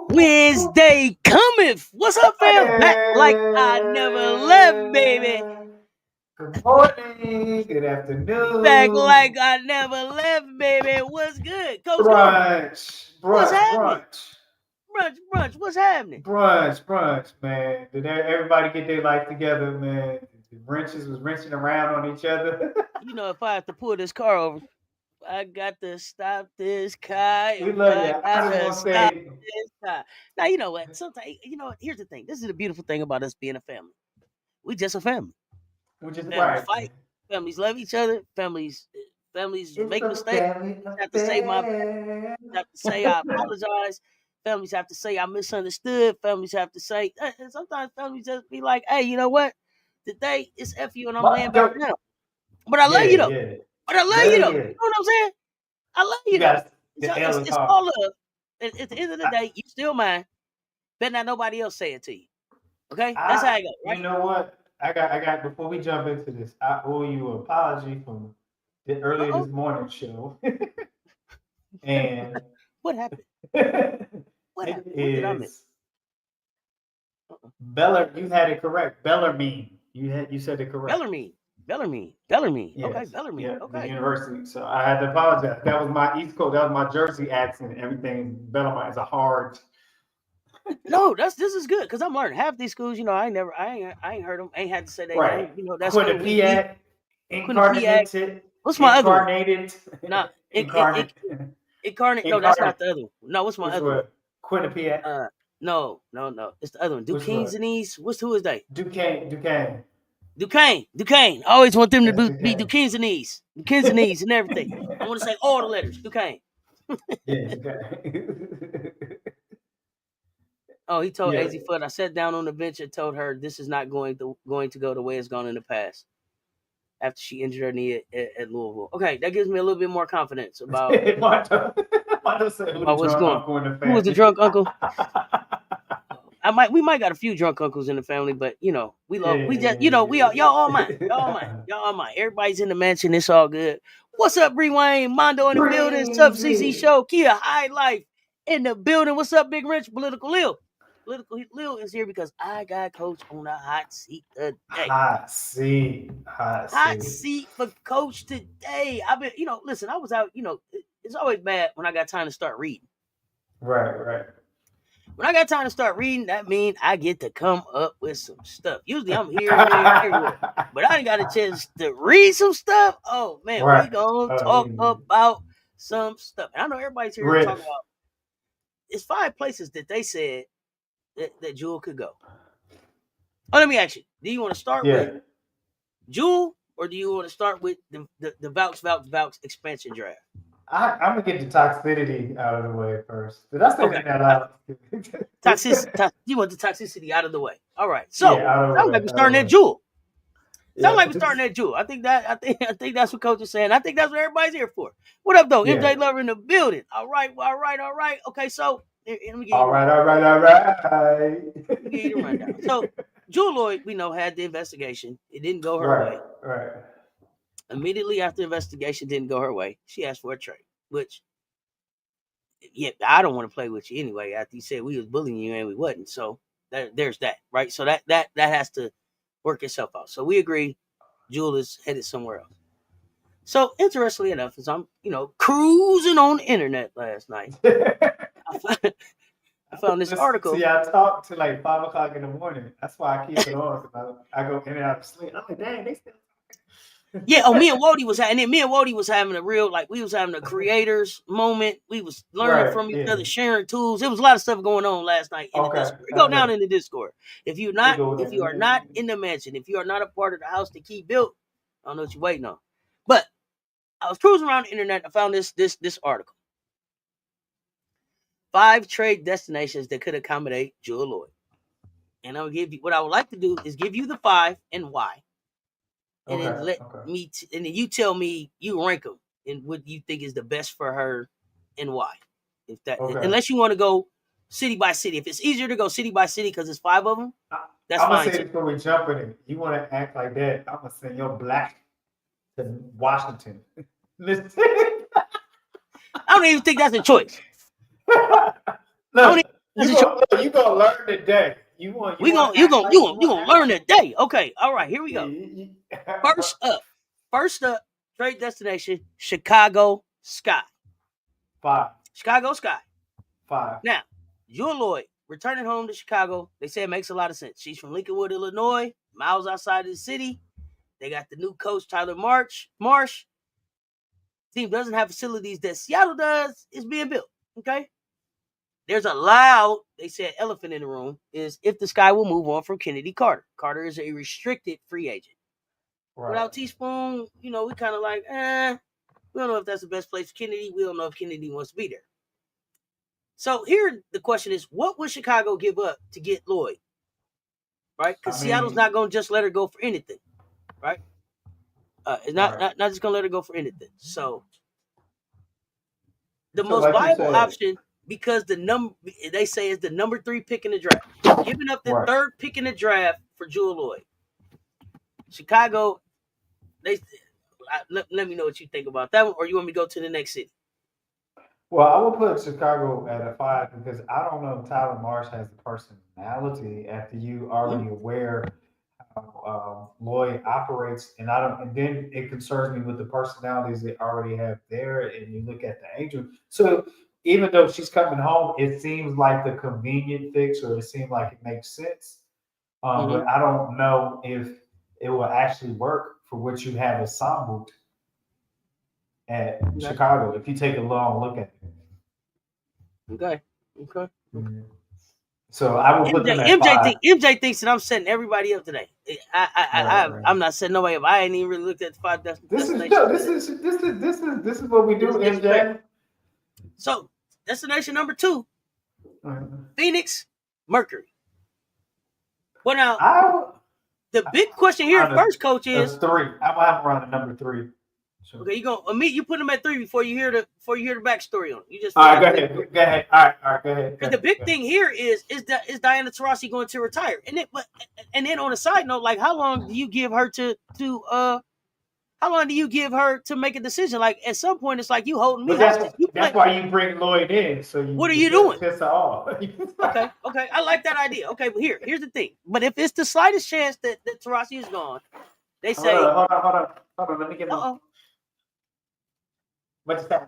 Wednesday cometh. What's up, fam? Back like I never left, baby. Good morning. Good afternoon. Back like I never left, baby. What's good, Coach? Brunch. What's happening? Brunch. What's happening? Brunch, man. Did everybody get their life together, man? The wrenches was wrenching around on each other. You know, if I have to pull this car over, I got to stop this car. We love you. I got to stop this car. Now, you know what? Sometimes, here's the thing. This is the beautiful thing about us being a family. We just a family. Which is families fight. Families love each other. Families make mistakes. Have to say I apologize. Families have to say I misunderstood. Families have to say, and sometimes families just be like, hey, you know what? Today it's F you and I'm laying back down. But I love you though. Yeah. But I love you though. You know what I'm saying? I love you though. It's all love. At the end of the day, you still mine. Better not nobody else say it to you. Okay? That's how I go. Right? You know what? I got. Before we jump into this, I owe you an apology from the earlier this morning show. And what happened? What happened? What did I miss? You had it correct. Bellarmine. You said it correct. Bellarmine. Yes. Okay, Bellarmine. Yeah, okay. The university. So I had to apologize. That was my East Coast. That was my Jersey accent. Everything. Bellarmine is a hard. No, this is good because I'm learning. Half these schools, I ain't heard them. Ain't had to say that. Right. That's Quinnipiac. Incarnated. What's my other one? Incarnate. Incarnate. No, that's not the other one. No, what's my other one? Quinnipiac. No. It's the other one. Duquesne's and East. Who is they? Duquesne. I always want them to be Duquesne's and East. Duquesne's and East and everything. I want to say all the letters. Duquesne. Yeah, Duquesne. Oh, he told AZ Foot, I sat down on the bench and told her this is not going to go the way it's gone in the past. After she injured her knee at Louisville. Okay, that gives me a little bit more confidence about what's going on. Who was the drunk uncle? We might got a few drunk uncles in the family, but we love y'all all mine. Y'all all mine. Everybody's in the mansion. It's all good. What's up, Bree Wayne? Mondo in the building. What's up, CC Show? Kia High Life in the building. What's up, Big Rich? Political Lil. Political Lil is here because I got Coach on a hot seat today. Hot seat for Coach today. I've been, listen, I was out, it's always bad when I got time to start reading. Right. When I got time to start reading, that means I get to come up with some stuff. Usually I'm here, everywhere. But I got a chance to read some stuff. Oh, man, we're going to talk about some stuff. And I know everybody's here to talk about. It's 5 places that they said that Jewell could go. Oh, let me ask you. Do you want to start with Jewell or do you want to start with the Valkyries Expansion Draft? I'm going to get the toxicity out of the way first. Did I say that out? Toxicity. You want the toxicity out of the way. All right. So, sounds like we're starting at Jewell. I think that's what Coach is saying. I think that's what everybody's here for. What up, though? MJ Lover in the building. All right. Okay, so let me get all right. Let me give you the rundown. So, Jewell Loyd, we know, had the investigation. It didn't go her way. Right. Immediately after the investigation didn't go her way, she asked for a trade, which, I don't want to play with you anyway. After you said we was bullying you and we wasn't. So, there's that, right? So, that has to work itself out. So, we agree Jewell is headed somewhere else. So interestingly enough, as I'm cruising on the internet last night, I found this article. See, I talk to like 5 o'clock in the morning. That's why I keep it on because I go in and out of sleep. I'm like, dang, they still. Yeah, me and Wody was having a real, like, we was having a creators moment. We was learning from each other, sharing tools. There was a lot of stuff going on last night in the Discord. Go down in the Discord. If you are not in the mansion, if you are not a part of the house the key built, I don't know what you're waiting on. But I was cruising around the internet. I found this article. 5 trade destinations that could accommodate Jewell Loyd. And I'll give you what I would like to do is give you the 5 and why. And then and then you tell me, you rank them and what you think is the best for her and why. If that, unless you want to go city by city. If it's easier to go city by city because it's 5 of them, that's fine. I'm gonna say this when we jump in it. You want to act like that? I'm gonna send your black to Washington. Listen, I don't even think that's a choice. Look, you gonna learn today. You gonna learn today. Okay, all right, here we go. First up, trade destination, Chicago Sky. 5. Chicago Sky. 5. Now, Jewell Loyd returning home to Chicago. They say it makes a lot of sense. She's from Lincolnwood, Illinois, miles outside of the city. They got the new coach, Tyler Marsh. Team doesn't have facilities that Seattle does. It's being built. Okay. There's a loud, they said, elephant in the room is if the Sky will move on from Kennedy Carter. Carter is a restricted free agent. Right. Without Teaspoon, we kind of like, we don't know if that's the best place for Kennedy. We don't know if Kennedy wants to be there. So here the question is, what would Chicago give up to get Loyd? Right? Because Seattle's not going to just let her go for anything. Right? It's not just going to let her go for anything. So the most viable option, because they say is the number 3 pick in the draft. Giving up the 3rd pick in the draft for Jewell Loyd. Chicago, let me know what you think about that one, or you want me to go to the next city? Well, I will put Chicago at a 5 because I don't know if Tyler Marsh has the personality after you already aware how Loyd operates, and then it concerns me with the personalities they already have there, and you look at the Angel. So even though she's coming home, it seems like the convenient fix, or it seems like it makes sense. But I don't know if it will actually work for what you have assembled at Chicago if you take a long look at it. Okay. Mm-hmm. So I will put them at 5. MJ thinks that I'm setting everybody up today. I'm not setting nobody up. I ain't even really looked at the 5 destinations. This is what we do, MJ. So destination number 2, Phoenix Mercury. Well, now the big question here, first, coach, is 3. I'm around the number 3. Sure. Okay, you put them at 3 before you hear the backstory on it. You just all right. Go ahead. All right. Go ahead. Because the big thing here is Diana Taurasi going to retire? And then on a side note, like, how long do you give her to make a decision? Like, at some point, it's like you holding me hostage. That's why you bring Loyd in. So what are you doing? Piss her off. Okay. I like that idea. Okay, but here's the thing. But if it's the slightest chance that Taurasi is gone, they say, hold on. Let me get on. What's that?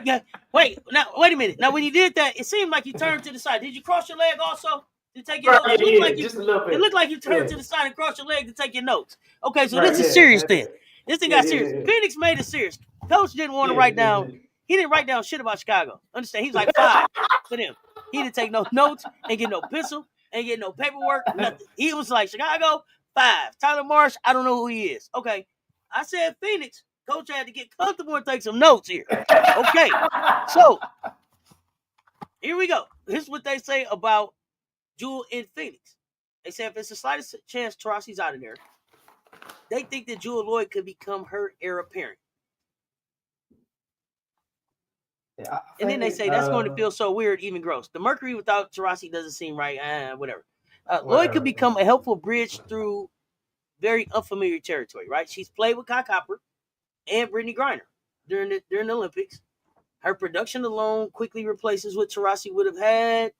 Yeah. Wait a minute. Now, when you did that, it seemed like you turned to the side. Did you cross your leg also to take your notes? It looked like you turned to the side and crossed your leg to take your notes. Okay, so this is serious then. This thing got serious. Phoenix made it serious. Coach didn't want to write down. He didn't write down shit about Chicago. Understand? He was like 5 for them. He didn't take no notes, ain't get no pencil, ain't get no paperwork, nothing. He was like, Chicago, 5. Tyler Marsh, I don't know who he is. Okay. I said Phoenix. Coach had to get comfortable and take some notes here. Okay, so here we go. Here's what they say about Jewell in Phoenix. They say if it's the slightest chance Taurasi's out of there, they think that Jewell Loyd could become her heir apparent. Yeah, and then they say that's going to feel so weird, even gross. The Mercury without Taurasi doesn't seem right. Whatever. Loyd could become a helpful bridge through very unfamiliar territory, right? She's played with Kai Copper and Brittany Griner during the Olympics. Her production alone quickly replaces what Taurasi would have had.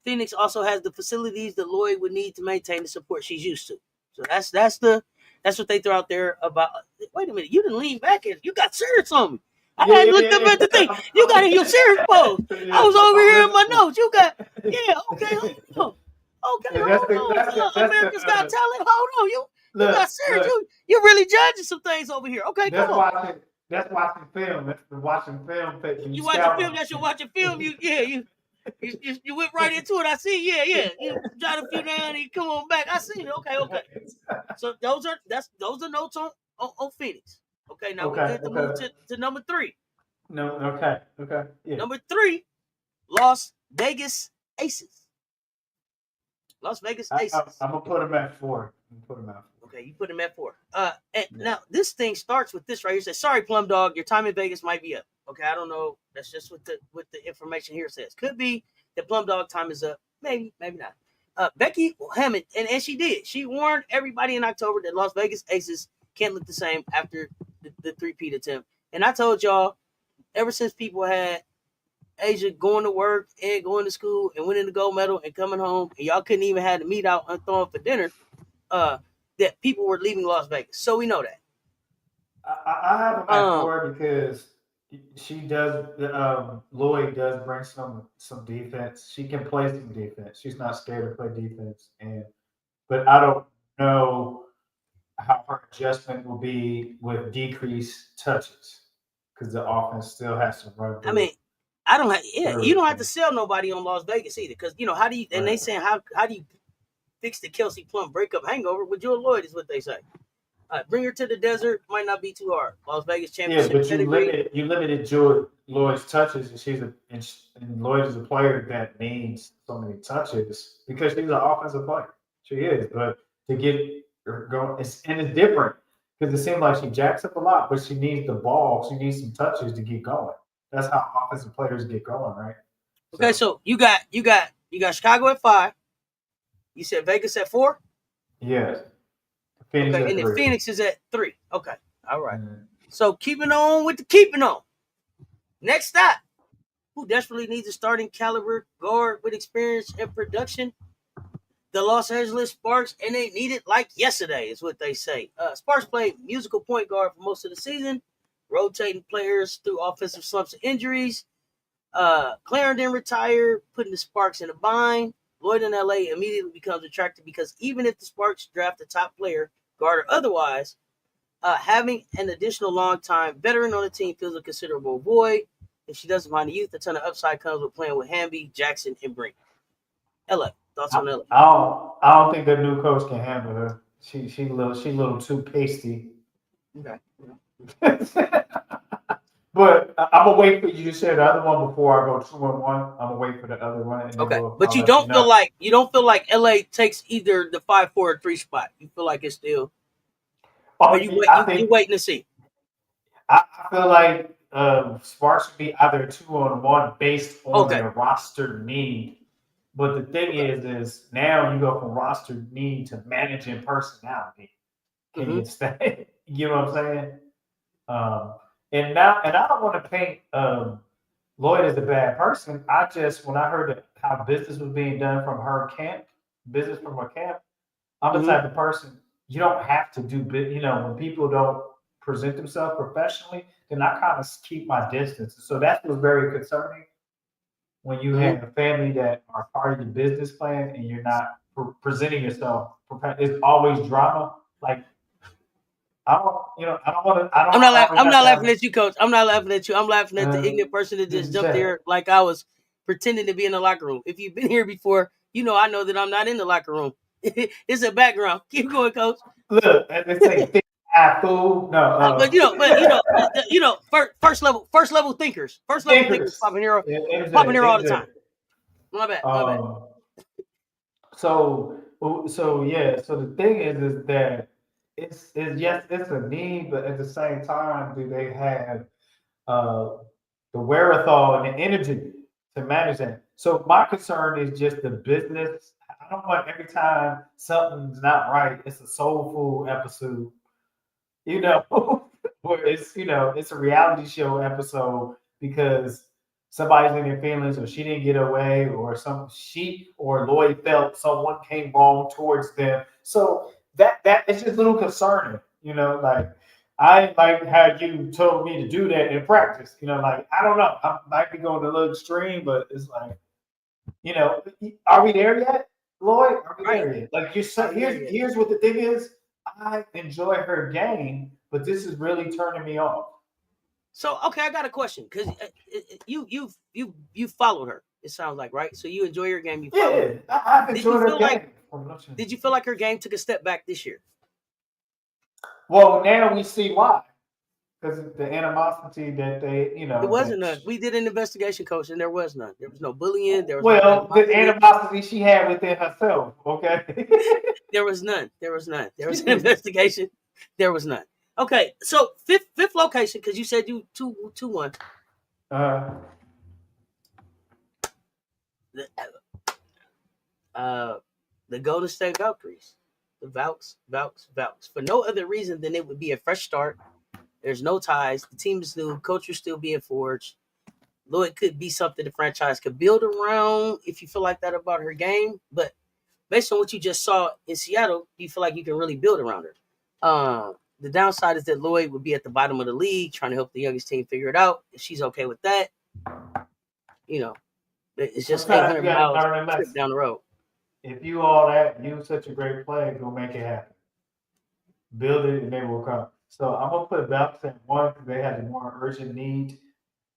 Phoenix also has the facilities that Loyd would need to maintain the support she's used to. So that's the That's what they throw out there about. Wait a minute, you didn't lean back and you got serious on me. I had looked up at the thing. You got in your serious pose. I was over here in my notes. You got okay, hold on. Okay, hold on. America's Got Talent. Hold on. You got serious. You really judging some things over here. Okay, that's come on. That's watching film. That's watching film. You watching film. That's your watching film. You went right into it. I see. Yeah. You jot a few down and you come on back. I see it. Okay. So those are notes on Phoenix. Okay, now we good to move to number 3. No, okay. Yeah. Number 3, Las Vegas Aces. Las Vegas Aces. I'm gonna put them at 4. Okay, you put them at 4. Now this thing starts with this right here. It says, "Sorry, Plum Dog, your time in Vegas might be up." Okay, I don't know. That's just what the information here says. Could be that Plum Dog time is up. Maybe not. Becky Hammond, and she did. She warned everybody in October that Las Vegas Aces can't look the same after the three-peat attempt. And I told y'all, ever since people had Asia going to work and going to school and winning the gold medal and coming home, and y'all couldn't even have the meat out and throwing for dinner, that people were leaving Las Vegas. So we know that. I have them at 4 because she does. Loyd does bring some defense. She can play some defense. She's not scared to play defense, but I don't know how her adjustment will be with decreased touches because the offense still has to run. I mean, I don't have. Yeah, you don't have to sell nobody on Las Vegas either, because how do you? And they saying how do you fix the Kelsey Plum breakup hangover with Jewell Loyd is what they say. Bring her to the desert might not be too hard. Las Vegas championship. Yeah, but you limited Jewell Loyd's touches, and Loyd is a player that needs so many touches because she's an offensive player. She is, but to get her going, it's different because it seems like she jacks up a lot, but she needs the ball. She needs some touches to get going. That's how offensive players get going, right? Okay, so you got Chicago at 5. You said Vegas at 4. Yes. Phoenix and then Phoenix is at 3. Okay, all right. So keeping on with the keeping on. Next stop, who desperately needs a starting caliber guard with experience and production? The Los Angeles Sparks, and they need it like yesterday, is what they say. Sparks played musical point guard for most of the season, rotating players through offensive slumps and injuries. Clarendon retired, putting the Sparks in a bind. Loyd in LA immediately becomes attractive because even if the Sparks draft a top player, guard or otherwise, having an additional long-time veteran on the team feels a considerable void. If she doesn't mind the youth, a ton of upside comes with playing with Hamby, Jackson, and Brink. LA, thoughts on LA? I don't think the new coach can handle her. She's a little too pasty. Okay. But I'm gonna wait for you to say the other one before I go 2-1. I'm gonna wait for the other one. And okay, but you don't feel like LA takes either the 5, 4, or 3 spot. You feel like it's still. Or you waiting to see. I feel like Sparks would be either 2-1 based on their roster need. But the thing is now you go from roster need to managing personality. Can you stay? You know what I'm saying? And I don't want to paint Loyd as a bad person. When I heard how business was being done from her camp, I'm the type of person, you don't have to do, when people don't present themselves professionally, then I kind of keep my distance. So that was very concerning when you have a family that are part of your business plan and you're not presenting yourself. It's always drama. Like, I'm not laughing at you, Coach. I'm not laughing at you. I'm laughing at the ignorant person that just jumped here like I was pretending to be in the locker room. If you've been here before, I know that I'm not in the locker room. It's a background. Keep going, Coach. Look, they say fool. No, first level thinkers. First level thinkers popping here all the time. My bad. So the thing is that it's a need, but at the same time, do they have the wherewithal and the energy to manage that? So my concern is just the business. I don't want every time something's not right, it's a soulful episode, where it's a reality show episode because somebody's in their feelings, or she didn't get away, or Loyd felt someone came wrong towards them. So that it's just a little concerning. Like I ain't like how you told me to do that in practice. Like I don't know. I might be going a little extreme, but it's like, are we there yet, Lloyd? Are we there yet? Like here's what the thing is. I enjoy her game, but this is really turning me off. So okay, I got a question because you followed her. It sounds like, right? So you enjoy her game. You follow her. I've enjoyed her game. Did you feel like her game took a step back this year? Well, now we see why. Because the animosity that they, It wasn't none. We did an investigation, coach, and there was none. There was no bullying. There was no the animosity she had within herself. Okay. There was none. There was none. There was an investigation. There was none. Okay, so fifth location because you said you 2-1. The Golden State Valkyries, the Valks. For no other reason than it would be a fresh start. There's no ties. The team is new. Culture still being forged. Loyd could be something the franchise could build around if you feel like that about her game. But based on what you just saw in Seattle, do you feel like you can really build around her? The downside is that Loyd would be at the bottom of the league trying to help the youngest team figure it out. If she's okay with that, it's just 800 miles trip down the road. If you all that, you such a great player, go make it happen. Build it and they will come. So I'm gonna put Valks at 1 because they have a more urgent need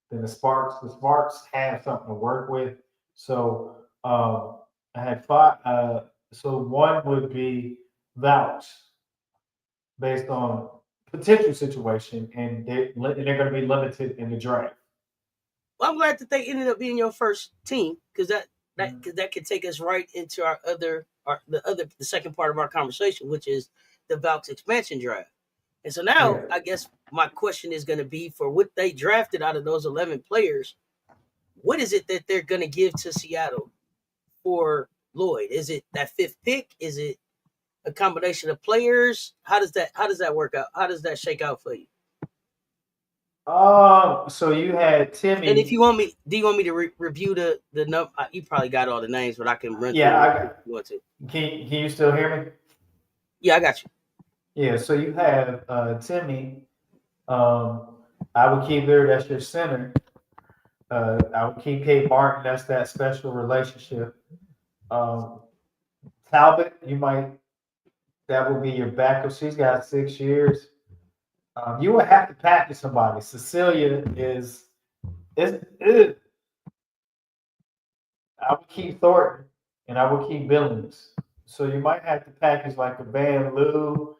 than the Sparks. The Sparks have something to work with. So I had 5. So 1 would be Valks based on potential situation, and they're going to be limited in the draft. Well, I'm glad that they ended up being your first team because that could take us right into the second part of our conversation, which is the Valkyries Expansion Draft. And so now, I guess my question is going to be for what they drafted out of those 11 players, what is it that they're going to give to Seattle for Loyd? Is it that 5th pick? Is it a combination of players? How does that work out? How does that shake out for you? So you had Timmy. And if you want me, do you want me to review the number? You probably got all the names, but I can run. Yeah, I got. If you want to. Can you still hear me? Yeah, I got you. Yeah, so you have Timmy. I would keep there. That's your center. I would keep Kate Martin. That's that special relationship. Talbot, that would be your backup. She's got 6 years. You would have to package somebody. Cecilia is. I would keep Thornton and I would keep Billings. So you might have to package like a Van Loo,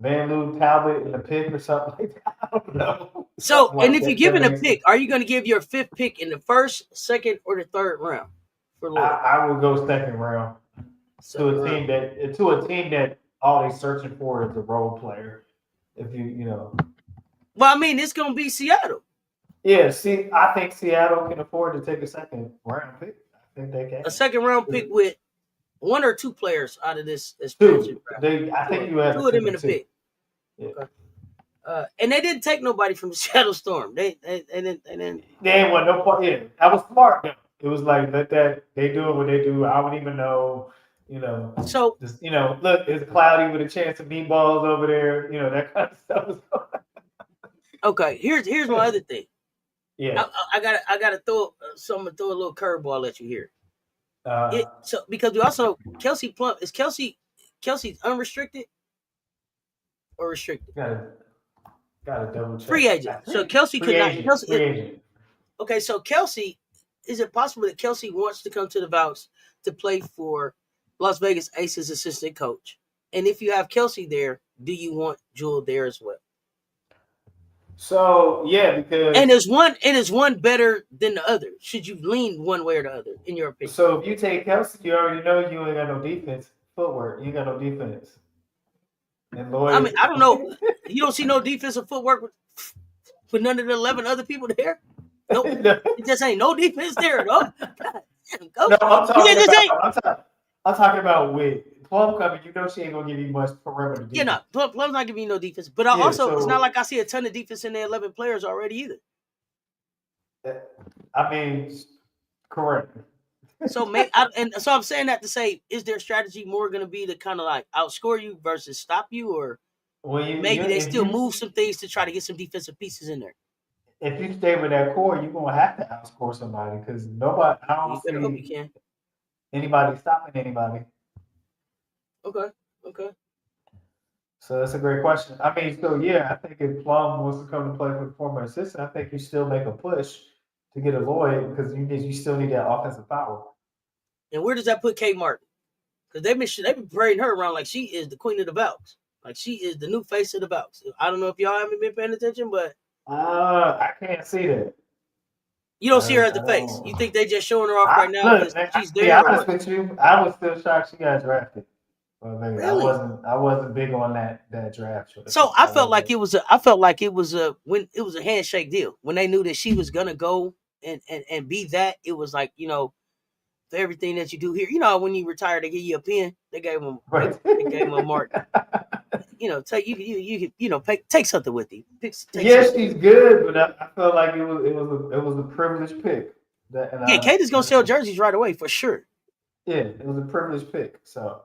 Talbot in a pick or something like that. I don't know. So, and if you're giving a pick, are you going to give your 5th pick in the 1st, 2nd, or the 3rd round for Loyd? I would go 2nd round to a team that all they're searching for is a role player. If you know. Well, I mean, it's going to be Seattle. Yeah, see, I think Seattle can afford to take a 2nd round pick. I think they can. A 2nd round pick with 1 or 2 players out of this expansion draft. I think you have 2 of them in the pick. Yeah. Okay. And they didn't take nobody from the Seattle Storm. They ain't want no part. Yeah, that was smart. It was like let that they do what they do. I don't even know. So just, look, it's cloudy with a chance of meatballs over there. That kind of stuff. Okay, here's my other thing. Yeah, I gotta throw a little curveball at you here. So because we also Kelsey Plum is Kelsey's unrestricted or restricted? Gotta double check. Free agent. So Kelsey could not. Free agent. Okay, so Kelsey, is it possible that Kelsey wants to come to the Valks to play for Las Vegas Aces assistant coach? And if you have Kelsey there, do you want Jewell there as well? So yeah, because is one better than the other? Should you lean one way or the other, in your opinion? So if you take Kelsey, you already know you ain't got no defense footwork. You ain't got no defense. And Loyd, I mean, I don't know. You don't see no defensive footwork with none of the 11 other people there. Nope. It just ain't no defense there, though. No, I'm talking about with Plum coming. You know she ain't gonna give you much perimeter defense. Yeah, no, Plum's not giving you no defense. But it's not like I see a ton of defense in the 11 players already either. I mean, correct. So I'm saying that to say, is their strategy more going to be to kind of like outscore you versus stop you, or Well, maybe they still move some things to try to get some defensive pieces in there? if you stay with that core, you're gonna have to outscore somebody because nobody. I don't You better hope you see can. anybody stopping anybody. Okay. Okay. So that's a great question. I mean, so yeah, I think if Plum wants to come to play for the former assistant, I think you still make a push to get a Lloyd because you still need that offensive power. And where does that put Kate Martin? Because they've been parading her around like she is the queen of the Valks. Like she is the new face of the Valks. I don't know if y'all haven't been paying attention, but I can't see that. you don't see her as I the face. don't. You think they just showing her off right I now look. because Man, she's to be there or honest what? with you, I was still shocked she got drafted. But maybe Really? I wasn't big on that draft choice. So I I felt wasn't. like it was a when it was a handshake deal when they knew that she was gonna go and be that. It was like, for everything that you do here, when you retire they give you a pen. They gave him Right. they gave him a mark. Take take something with you. Take Yeah, something. she's good, but I felt like it was a privileged pick. That and Yeah, I Kate is gonna sell jerseys right away for sure. yeah, it was a privileged pick. So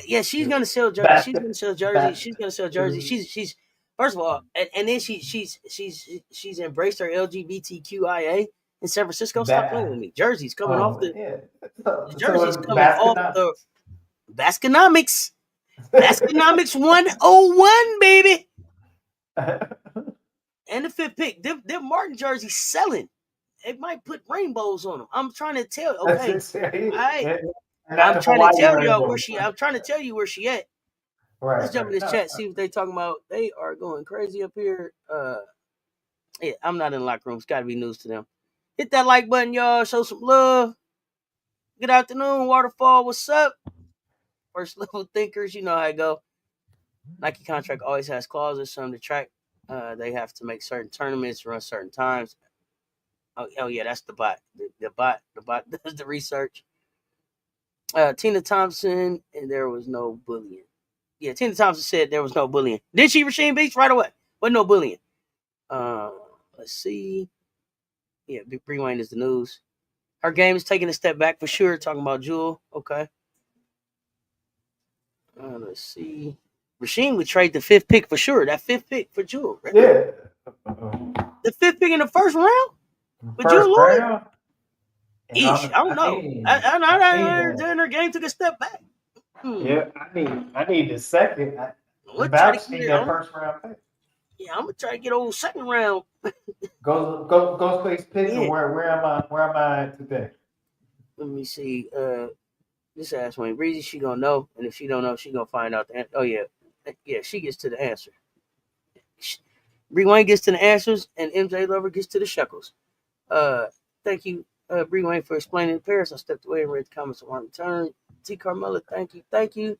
Yeah, she's yeah. gonna sell jerseys. She's basket gonna sell jerseys. basket. She's gonna sell It was jerseys. She's first of all, and then she's embraced her LGBTQIA in San Francisco. Stop playing with bad. me. Jerseys coming off Oh yeah. So, the so jerseys it's coming off basket the Basconomics. Basconomics 101, baby. And the fifth pick. Them Martin jerseys selling. It might put rainbows on them. I'm trying to tell. That's Okay, it. all right. And not I'm the trying to Hawaii tell y'all where rainbow. she. I'm trying to tell you where she at. Let's Right, jump in right. this No, chat. See what they talking about. They are going crazy up here. Yeah, I'm not in the locker room. It's got to be news to them. Hit that like button, y'all. Show some love. Good afternoon, Waterfall. What's up? First level thinkers. You know how I go. Nike contract always has clauses. Some to track. They have to make certain tournaments, run certain times. Oh yeah, that's the bot. The bot does the research. Tina Thompson, and there was no bullying. Yeah, Tina Thompson said there was no bullying. Did she, Rasheen Beach, right away? But no bullying. Uh, let's see. Yeah, Big Bree Wayne is the news. Her game is taking a step back for sure. Talking about Jewell. Okay. Let's see. Rasheen would trade the fifth pick for sure. That fifth pick for Jewell. Really? yeah. The fifth pick in the first round for Jewell First Loyd? round. And Eesh, I don't know. Her game took a step back. yeah, I need the second. We'll try to Vouch get need it that on. first round pick. Yeah, I'm gonna try to get old second round. Go space pick or Yeah. where am I at today? Let me see. This ass Wayne Breezy, she gonna know, and if she don't know, she gonna find out the answer. Oh yeah, she gets to the answer. Bree Wayne gets to the answers, and MJ Lover gets to the shekels. Thank you, Bree Wayne, for explaining Paris. I stepped away and read the comments on my return. T. Carmella, thank you.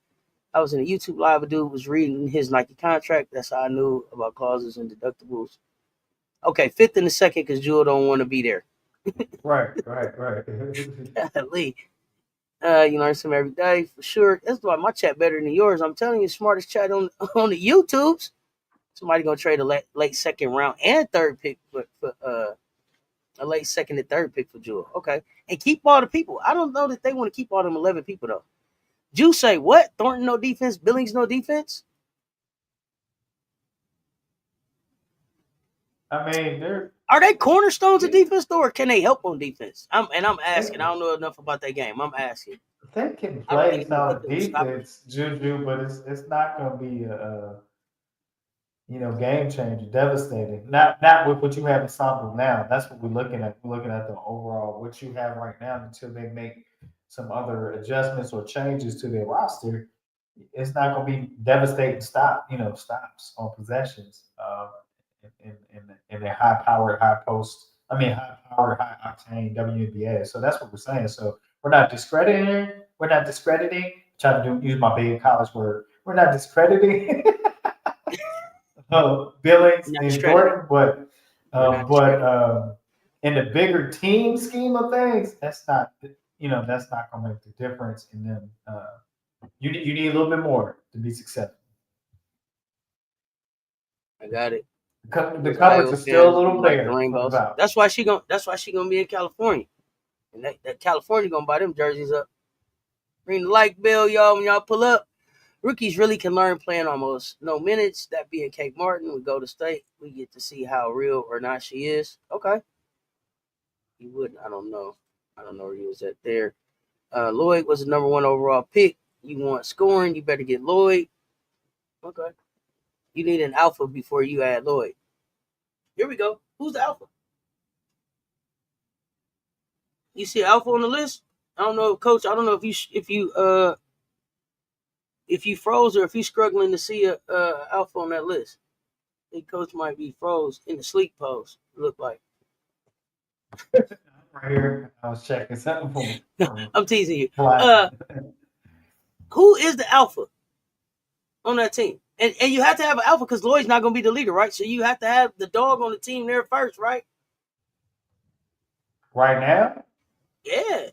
I was in a YouTube live. A dude was reading his Nike contract. That's how I knew about clauses and deductibles. Okay, fifth and the second because Jewel don't want to be there. Right. Lee, you learn something every day for sure. That's why my chat better than yours. I'm telling you, smartest chat on the YouTubes. Somebody gonna trade a late second round and third pick for a late second and third pick for Jewel. Okay, and keep all the people. I don't know that they want to keep all them 11 people though. Jew say what? Thornton no defense. Billings no defense. I mean, they're Are they cornerstones of they, defense though, or can they help on defense? I'm asking. I don't know enough about that game. I'm asking. they can I don't play think solid they will stop it. defense, Juju, but it's not going to be a game changer, devastating. Not with what you have ensemble now. That's what we're looking at. We're looking at the overall what you have right now until they make some other adjustments or changes to their roster. It's not going to be devastating stops on possessions in their high powered, high post. I mean, high powered, high octane WNBA. So that's what we're saying. So we're not discrediting. We're not discrediting. Try to use my big college word. We're not discrediting Billings We're not and discredited. Thornton, but We're not discredited. in the bigger team scheme of things, that's not going to make the difference in them. You need a little bit more to be successful. I got it. The Those cupboards Iowa are still a fans little don't like the bare for the rainbows. Valkyries. That's why she gonna be in California. And that California gonna buy them jerseys up. Ring the like bell, y'all, when y'all pull up. Rookies really can learn playing almost no minutes. That being Kate Martin, we go to state. We get to see how real or not she is. Okay. He wouldn't. I don't know. I don't know where he was at there. Loyd was the number 1 overall pick. You want scoring, you better get Loyd. Okay. You need an alpha before you add Loyd. Here we go. Who's the alpha? You see alpha on the list? I don't know, Coach. I don't know if you froze or if you're struggling to see a alpha on that list. I think Coach might be froze in the sleep pose. Look like. Right here, I was checking something for I'm teasing you. Who is the alpha on that team? And you have to have an alpha because Loyd's not going to be the leader, right? So you have to have the dog on the team there first, right? Right now? Yeah.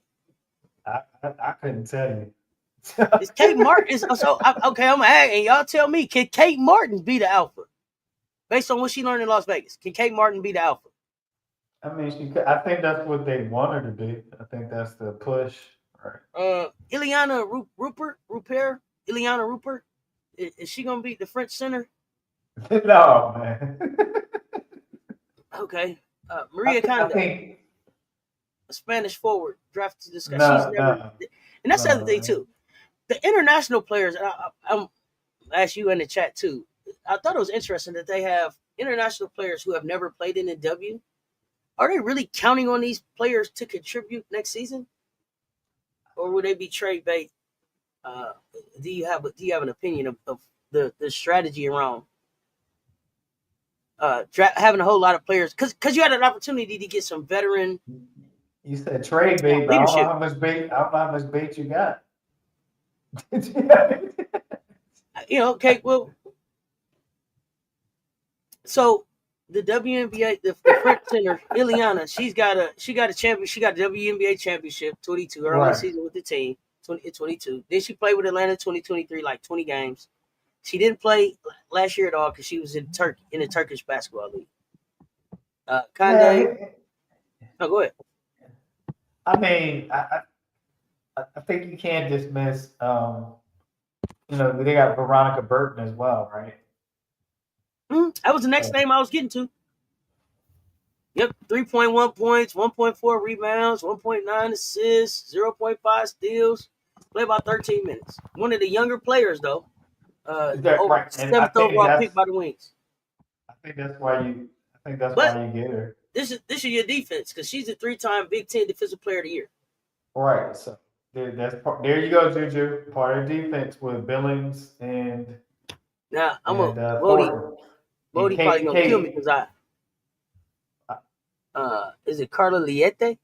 I couldn't tell you. It's Kate Martin. Okay, I'm going to ask, and y'all tell me, can Kate Martin be the alpha? Based on what she learned in Las Vegas, can Kate Martin be the alpha? I mean, I think that's what they want her to be. I think that's the push. Right. Ileana Rupert? Ileana Rupert? Is she going to be the French center? No, man. Okay. Maria Conde, a Spanish forward, drafted this guy. She's never. And that's the other thing, too. The international players, I'm ask you in the chat, too. I thought it was interesting that they have international players who have never played in the W. Are they really counting on these players to contribute next season? Or would they be trade bait? Do you have an opinion of the strategy around having a whole lot of players? Because you had an opportunity to get some veteran. You said trade bait, but I don't know how much bait. I don't know how much bait you got. Okay, well, so the WNBA, the French center Ileana, she got a champion. She got the WNBA championship 22 her only season with the team 22. Then she played with Atlanta 2023 like 20 games. She didn't play last year at all because she was in the Turkish basketball league. Conde, go ahead. I mean, I think you can't dismiss. They got Veronica Burton as well, right? That was the next name I was getting to. Yep, 3.1 points, 1.4 rebounds, 1.9 assists, 0.5 steals. Played about 13 minutes. One of the younger players, though. Right. 7th overall pick by the Wings. I think that's why you get her. This is your defense because she's a 3-time Big Ten Defensive Player of the Year. Right. So there you go, Juju. Part of defense with Billings and. Now I'm Bodie probably gonna kill me because is it Carla Liete?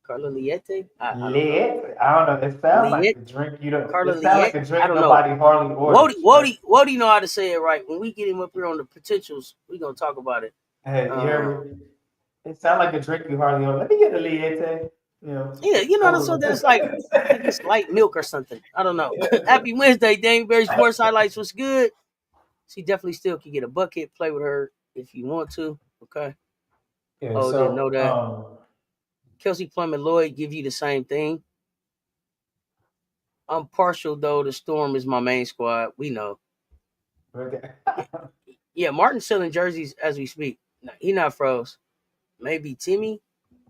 Carla Liete? I don't know. It sounds like a drink you don't. Carla it sounds like a drink nobody hardly orders. Wody know how to say it right. When we get him up here on the potentials, we gonna talk about it. Hey, it sounds like a drink you hardly order. Let me get a Liete. Yeah, that's like it's light milk or something. I don't know. Happy Wednesday, Daneberry Sports Highlights. What's good? She definitely still can get a bucket. Play with her if you want to. Okay. Yeah, didn't know that. Kelsey Plum and Loyd give you the same thing. I'm partial though. The Storm is my main squad. We know. Okay. Yeah, Martin's selling jerseys as we speak. No, he not froze. Maybe Timmy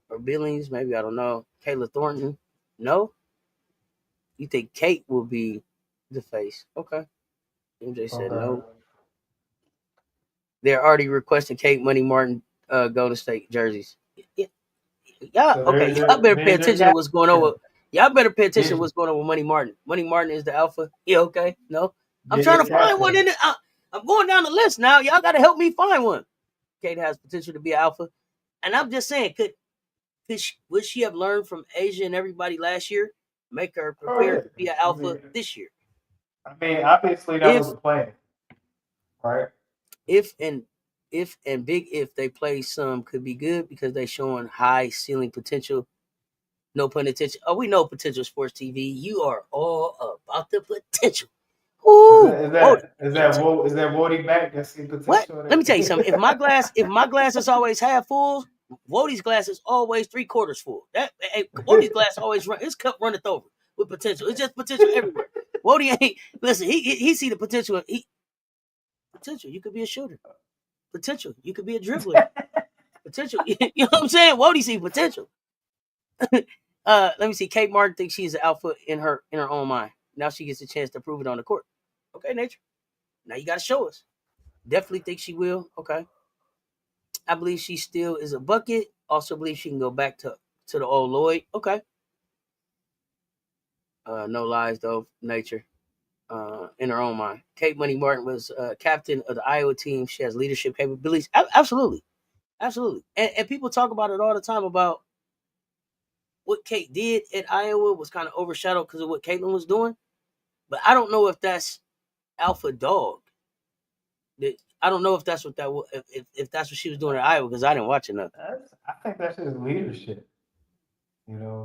or Billings. Maybe I don't know. Kayla Thornton. No. You think Kate will be the face? Okay. MJ said no. They're already requesting Kate Money Martin Golden State jerseys. Yeah. Y'all better pay attention to what's going on with. Y'all better pay attention to what's going on with Money Martin. Money Martin is the alpha. Yeah, okay. No. I'm trying to find one in it. I'm going down the list now. Y'all got to help me find one. Kate has potential to be an alpha. And I'm just saying, would she have learned from Asia and everybody last year? Make her prepared to be an alpha this year. I mean, obviously that was the plan. Right? If they play some could be good because they showing high ceiling potential. No pun intended. Oh, we know Potential Sports TV. You are all about the potential. Ooh, is that Wody back? That's the potential. What? Let me tell you something. If my glass is always half full, Wodie's glass is always 3/4 full. Wodie's glass always his cup runneth over with potential. It's just potential everywhere. Wodie ain't listen. He see the potential. Potential. You could be a shooter. Potential. You could be a dribbler. Potential. You know what I'm saying? Wodie see potential. Let me see. Kate Martin thinks she's an alpha in her own mind. Now she gets a chance to prove it on the court. Okay, Nature. Now you got to show us. Definitely think she will. Okay. I believe she still is a bucket. Also believe she can go back to the old Loyd. Okay. No lies though, Nature. In her own mind. Kate Money Martin was captain of the Iowa team. She has leadership capabilities. Absolutely. Absolutely. And people talk about it all the time about what Kate did at Iowa was kind of overshadowed because of what Caitlin was doing. But I don't know if that's alpha dog. I don't know if that's what if that's what she was doing at Iowa because I didn't watch enough. I think that's just leadership.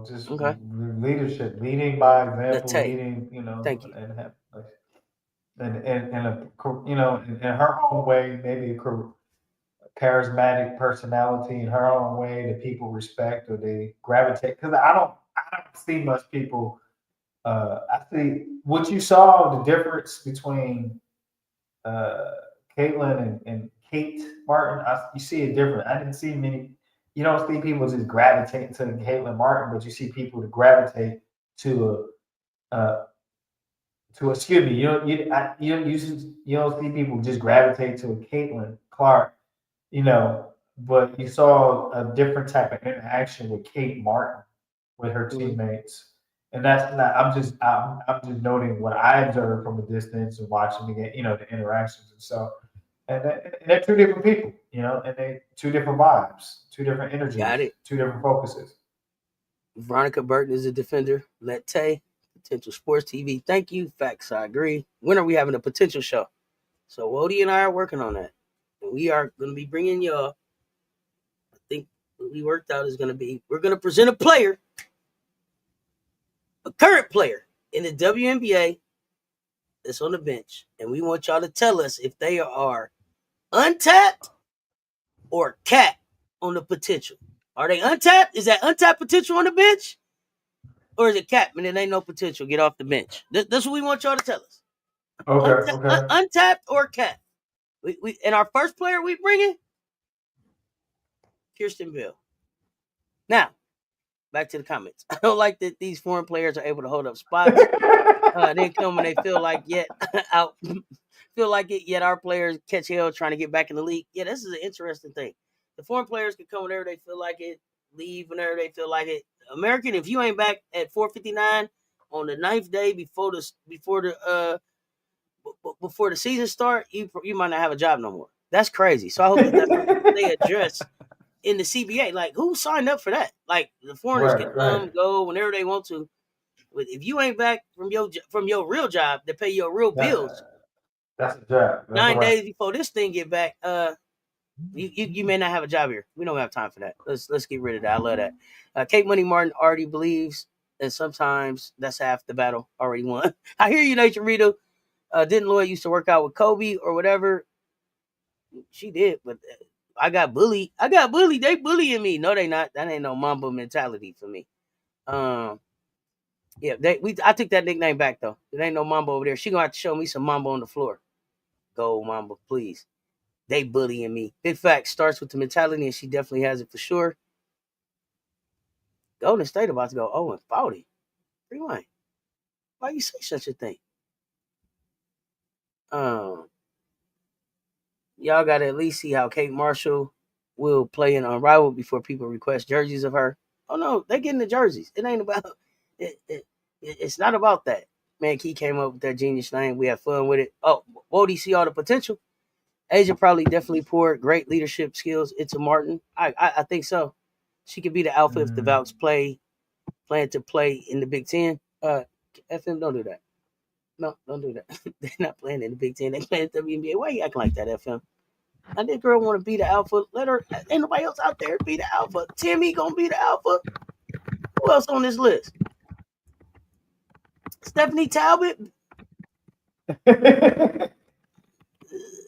Just Okay. leadership, leading by example, Latte. leading, Thank you. and have in her own way, maybe a charismatic personality in her own way that people respect or they gravitate. Because I don't see much people. I see what you saw the difference between uh, Caitlin and Kate Martin. You see it different. I didn't see many. You don't see people just gravitate to Caitlin Martin, but you see people to gravitate to excuse me. You don't see people just gravitate to a Caitlin Clark. But you saw a different type of interaction with Kate Martin with her teammates. And that's not. I'm just noting what I observed from a distance and watching the interactions and so. And they're two different people, and they two different vibes, two different energies, Got it. two different focuses. Veronica Burton is a defender. Latte. Potential Sports TV. Thank you. Facts. I agree. When are we having a potential show? So Wodie and I are working on that. And we are going to be bringing y'all. I think what we worked out is going to be we're going to present a player, a current player in the WNBA that's on the bench. And we want y'all to tell us if they are untapped or capped on the potential. Are they untapped? Is that untapped potential on the bench? Or is it capped and it ain't no potential? Get off the bench. That's what we want y'all to tell us. Okay. Untapped or capped? And our first player we bringing, Kirsten Bell. Now, back to the comments. I don't like that these foreign players are able to hold up spots. They come when they feel like yet our players catch hell trying to get back in the league. Yeah, this is an interesting thing. The foreign players can come whenever they feel like it, leave whenever they feel like it. American, if you ain't back at 4:59 on the 9th day before the season start, you might not have a job no more. That's crazy. So I hope that's something they address in the CBA. Like, who signed up for that? Like, the foreigners can come, go whenever they want to. But if you ain't back from your real job to pay your real bills, that's a job. 9 days before this thing get back, you may not have a job here. We don't have time for that. Let's get rid of that. I love that. Kate Money Martin already believes that sometimes that's half the battle already won. I hear you, Nature Rito. Didn't Loyd used to work out with Kobe or whatever? She did, but I got bullied. They bullying me. No, they not. That ain't no Mamba mentality for me. Yeah, I took that nickname back though. There ain't no Mamba over there. She gonna have to show me some Mamba on the floor. Go Mamba, please. They bullying me. Big fact starts with the mentality, and she definitely has it for sure. Golden State about to go 0-40. Rewind. Why you say such a thing? Y'all gotta at least see how Kate Marshall will play in Unrivaled before people request jerseys of her. Oh no, they getting the jerseys. It ain't about it's not about that. Man, Key came up with that genius name. We had fun with it. Oh, Wodie see all the potential. Asia probably definitely poured great leadership skills into Martin. I think so. She could be the alpha if the Valks plan to play in the Big Ten. FM, don't do that. No, don't do that. They're not playing in the Big Ten. They playing in the WNBA. Why you acting like that, FM? And this girl want to be the alpha. Let her. Ain't nobody else out there be the alpha. Timmy gonna be the alpha. Who else on this list? Stephanie Talbot.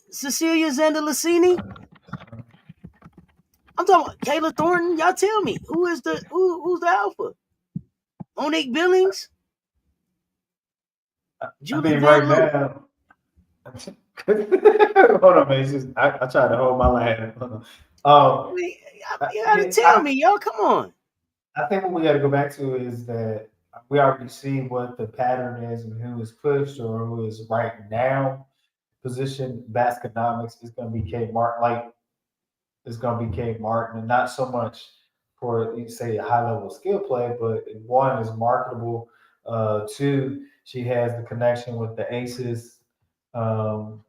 Cecilia Zandalicini. I'm talking talking about Kayla Thornton. Y'all tell me who's the alpha? Monique Billings, Julie Van right Loo. now. Hold on, man. It's just, I try to hold my laugh. Um, You gotta tell me, y'all. Come on. I think what we got to go back to is that we already see what the pattern is and who is pushed or who is right now position. Baskonomics is going to be Kate Martin. Like it's going to be Kate Martin, and not so much for you say a high level skill play, but one is marketable. Two, she has the connection with the aces. Um,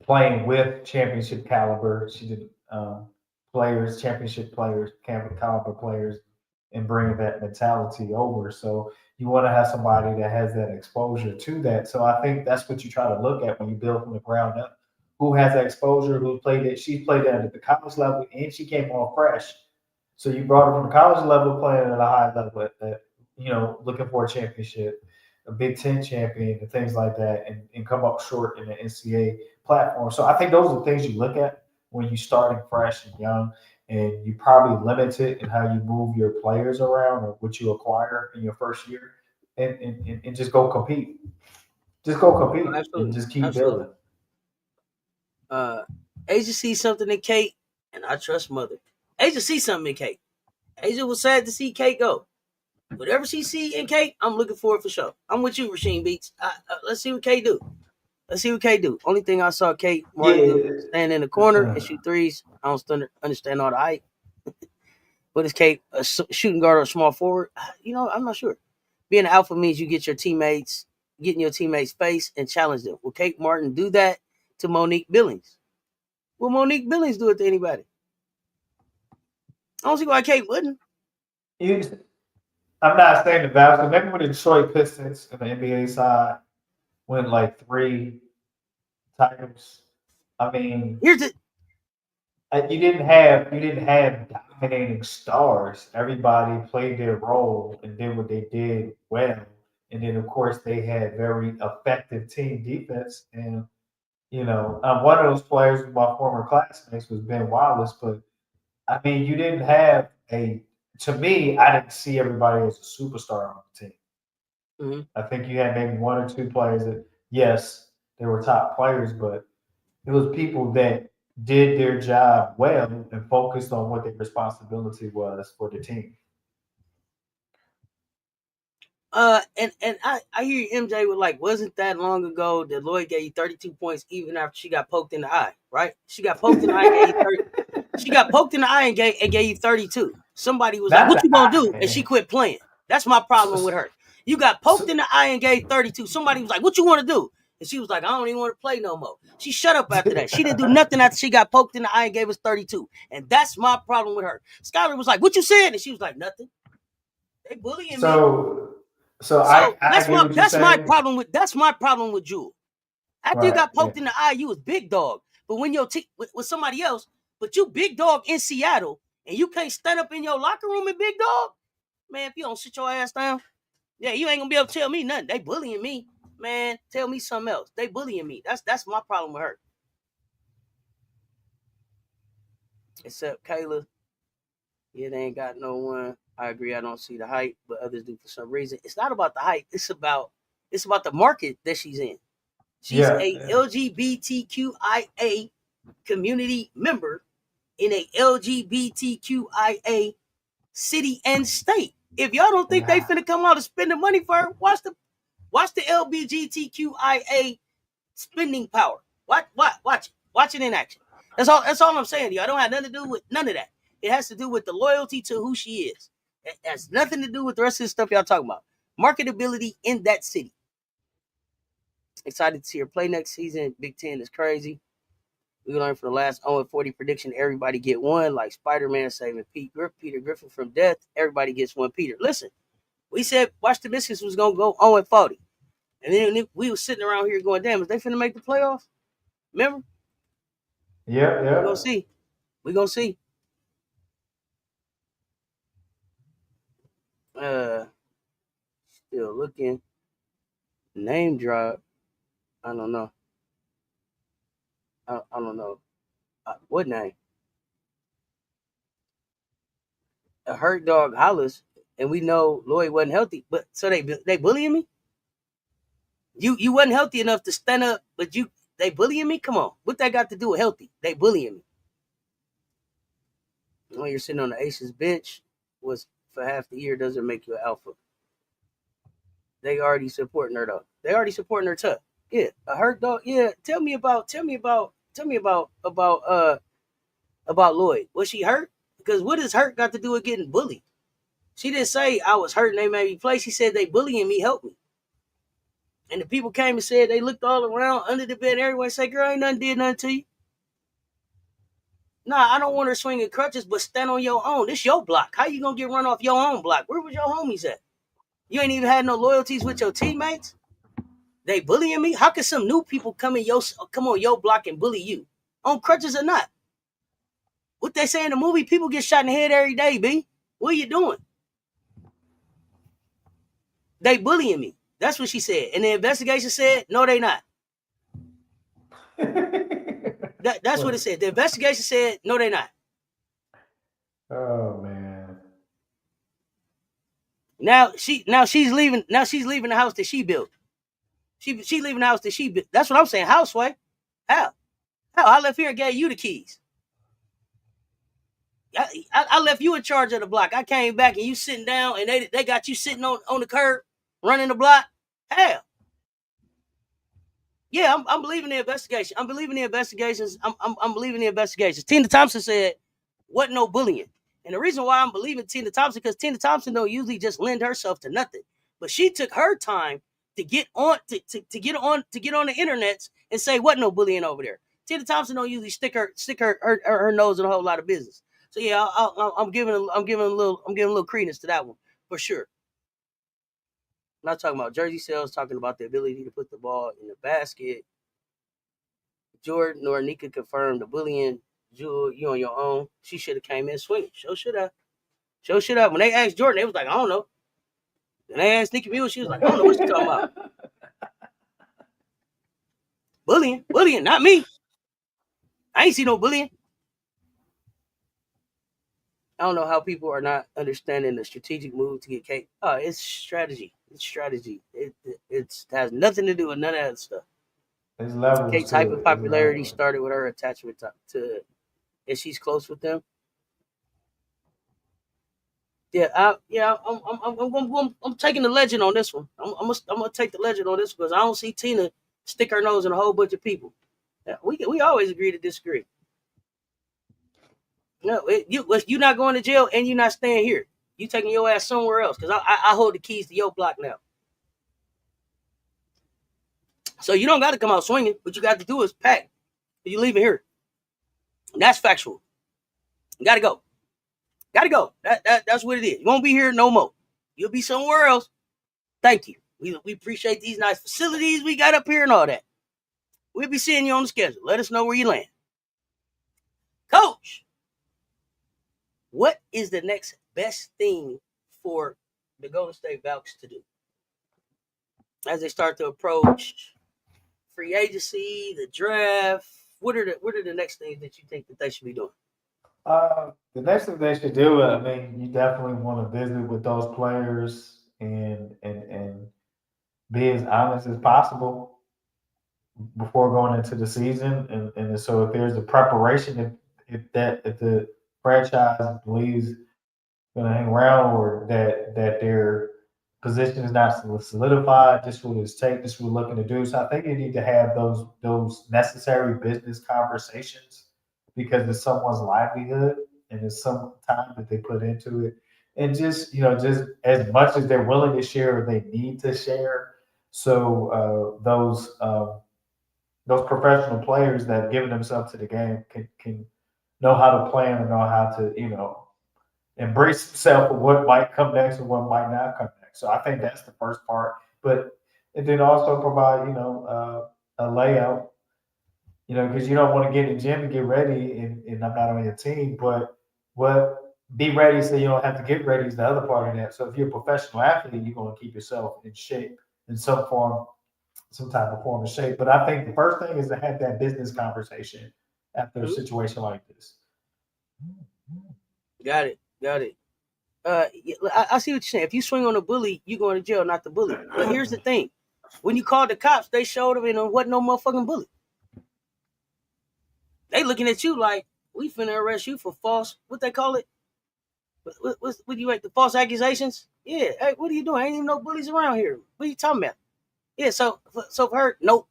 Playing with championship caliber. She did players, championship players, caliber players, and bringing that mentality over. So you want to have somebody that has that exposure to that. So I think that's what you try to look at when you build from the ground up. Who has that exposure? Who played it? She played it at the college level, and she came on fresh. So you brought her from the college level, playing at a high level, looking for a championship, a Big Ten champion, and things like that, and come up short in the NCAA platform. So I think those are the things you look at when you starting fresh and young, and you probably limited in how you move your players around or what you acquire in your first year, and just go compete. Just go compete and Absolutely, just keep absolutely. building. Asia sees something in Kate, and I trust Mother. Asia sees something in Kate. Asia was sad to see Kate go. Whatever she see in Kate, I'm looking for it for sure. I'm with you, Rasheen Beats. Let's see what Kate do. Let's see what Kate do. Only thing I saw Kate Martin do stand in the corner and shoot threes. I don't understand all the hype. But is Kate a shooting guard or a small forward? I'm not sure. Being an alpha means you get your teammates, get in your teammates' face and challenge them. Will Kate Martin do that to Monique Billings? Will Monique Billings do it to anybody? I don't see why Kate wouldn't. I'm not saying the Valves, but maybe when the Detroit Pistons in the NBA side win like three titles. I mean, Here's the you didn't have dominating stars. Everybody played their role and did what they did well. And then of course they had very effective team defense. And one of those players with my former classmates was Ben Wallace. But I mean, you didn't have a. To me, I didn't see everybody as a superstar on the team. mm-hmm. I think you had maybe one or two players that, yes, they were top players, but it was people that did their job well and focused on what their responsibility was for the team. And I hear MJ was like, wasn't that long ago that Lloyd gave you 32 points even after she got poked in the eye, right? She got poked in the eye and gave you 30. She got poked in the eye and gave you 32. Somebody was like, Not what the you gonna eye, do? And she man. quit playing. That's my problem with So, her. You got poked in so, the eye and gave 32. Somebody was like, what you want to do? And she was like, I don't even want to play no more. She shut up after that. She didn't do nothing after she got poked in the eye and gave us 32. And that's my problem with her. Skylar was like, what you said? And she was like, nothing. They bullying me. so, so So I get what you're that's my saying. problem with Jewell. After you Right. got poked in the eye, you was big dog. But when your with somebody else, but you big dog in Seattle, and you can't stand up in your locker room and big dog, man. If you don't sit your ass down, yeah, you ain't gonna be able to tell me nothing. They bullying me, man. Tell me something else. They bullying me. That's my problem with her. Except Kayla, yeah, they ain't got no one. I agree. I don't see the hype, but others do for some reason. It's not about the hype. It's about the market that she's in. She's Yeah. a LGBTQIA community member in a LGBTQIA city and state. If y'all don't think they Yeah. finna come out and spend the money for her, watch the LGBTQIA spending power. Watch it in action. That's all I'm saying to you. I don't have nothing to do with none of that. It has to do with the loyalty to who she is. It has nothing to do with the rest of the stuff y'all talking about. Marketability in that city. Excited to see her play next season. Big Ten is crazy. We learned from the last 0-40 prediction, everybody get one, like Spider-Man saving Peter Griffin from death. Everybody gets one Peter. Listen, we said Washington Mystics was going to go 0-40. And then we were sitting around here going, damn, is they finna make the playoffs? Remember? Yep. We're going to Yep. see. We're going to see. Uh, Still looking. Name drop. I don't know. I don't know. What name? a hurt dog hollers, and we know Loyd wasn't healthy. But so they bullying me. You wasn't healthy enough to stand up, but they bullying me. Come on, what that got to do with healthy? They bullying me. When you're sitting on the Aces bench was for half the year doesn't make you an alpha. They already supporting her though. They already supporting her tough. Yeah, a hurt dog. Yeah, tell me about Loyd. Was she hurt? Because what does hurt got to do with getting bullied? She didn't say I was hurt and they made me play. She said they bullying me, help me. And the people came and said they looked all around under the bed. Everyone said, "Girl, ain't nothing did nothing to you." Nah, I don't want her swinging crutches, but stand on your own. This your block. How you gonna get run off your own block? Where was your homies at? You ain't even had no loyalties with your teammates. They bullying me. How can some new people come on your block and bully you on crutches or not? What they say in the movie? People get shot in the head every day. B, what are you doing? They bullying me. That's what she said. And the investigation said, no, they not. That's what it said. The investigation said, no, they not. Oh man. Now she's leaving. Now she's leaving the house that she built. She leaving the house that she built. That's what I'm saying. Houseway. How? I left here and gave you the keys. I left you in charge of the block. I came back and you sitting down and they got you sitting on the curb running the block. Hell. Yeah, I'm believing the investigation. I'm believing the investigations. I'm believing the investigations. Tina Thompson said, "What no bullying." And the reason why I'm believing Tina Thompson because Tina Thompson don't usually just lend herself to nothing, but she took her time to get on to get on the internet and say what no bullying over there. Tina Thompson don't usually stick her nose in a whole lot of business. So yeah, I'm giving a little credence to that one for sure. I'm not talking about jersey sales, talking about the ability to put the ball in the basket. Jordan or Nika confirmed the bullying. Jewell, you on your own. She should have came in swinging. Show should have. When they asked Jordan, they was like, I don't know. And they asked Nikki Mule, she was like, I don't know what she's talking about. Bullying, not me. I ain't see no bullying. I don't know how people are not understanding the strategic move to get Kate. Oh, it's strategy. It has nothing to do with none of that stuff. There's levels Kate's to hyper it. popularity started with her attachment to and she's close with them. Yeah, I'm taking the legend on this one. I'm gonna take the legend on this because I don't see Tina stick her nose in a whole bunch of people. Yeah, we always agree to disagree. No, you're not going to jail and you're not staying here. You taking your ass somewhere else because I hold the keys to your block now. So you don't got to come out swinging. What you got to do is pack. You leaving here. And that's factual. You got to go. Got to go. That's what it is. You won't be here no more. You'll be somewhere else. Thank you. We appreciate these nice facilities we got up here and all that. We'll be seeing you on the schedule. Let us know where you land. Coach, what is the next best thing for the Golden State Valkyries to do as they start to approach free agency, the draft? What are the next things that you think that they should be doing? The next thing they should do, I mean, you definitely want to visit with those players and be as honest as possible before going into the season. And so if there's a preparation, if the franchise believes going to hang around or that their position is not solidified, this will is take, this will looking to do. So I think you need to have those necessary business conversations because it's someone's livelihood and it's some time that they put into it. And just just as much as they're willing to share, they need to share. So those professional players that have given themselves to the game can know how to plan and know how to embrace himself for what might come next and what might not come next. So I think that's the first part. But it then also provide, a layout, because you don't want to get in the gym and get ready and I'm not on your team, but what be ready so you don't have to get ready is the other part of that. So if you're a professional athlete, you're going to keep yourself in shape in some type of form of shape. But I think the first thing is to have that business conversation after a situation like this. Got it. I see what you're saying. If you swing on a bully, you going to jail, not the bully. But here's the thing: when you called the cops, they showed them and it wasn't no motherfucking bully. They looking at you like we finna arrest you for false. What they call it? What do you make the false accusations? Yeah. Hey, what are you doing? Ain't even no bullies around here. What are you talking about? Yeah. So for her, nope.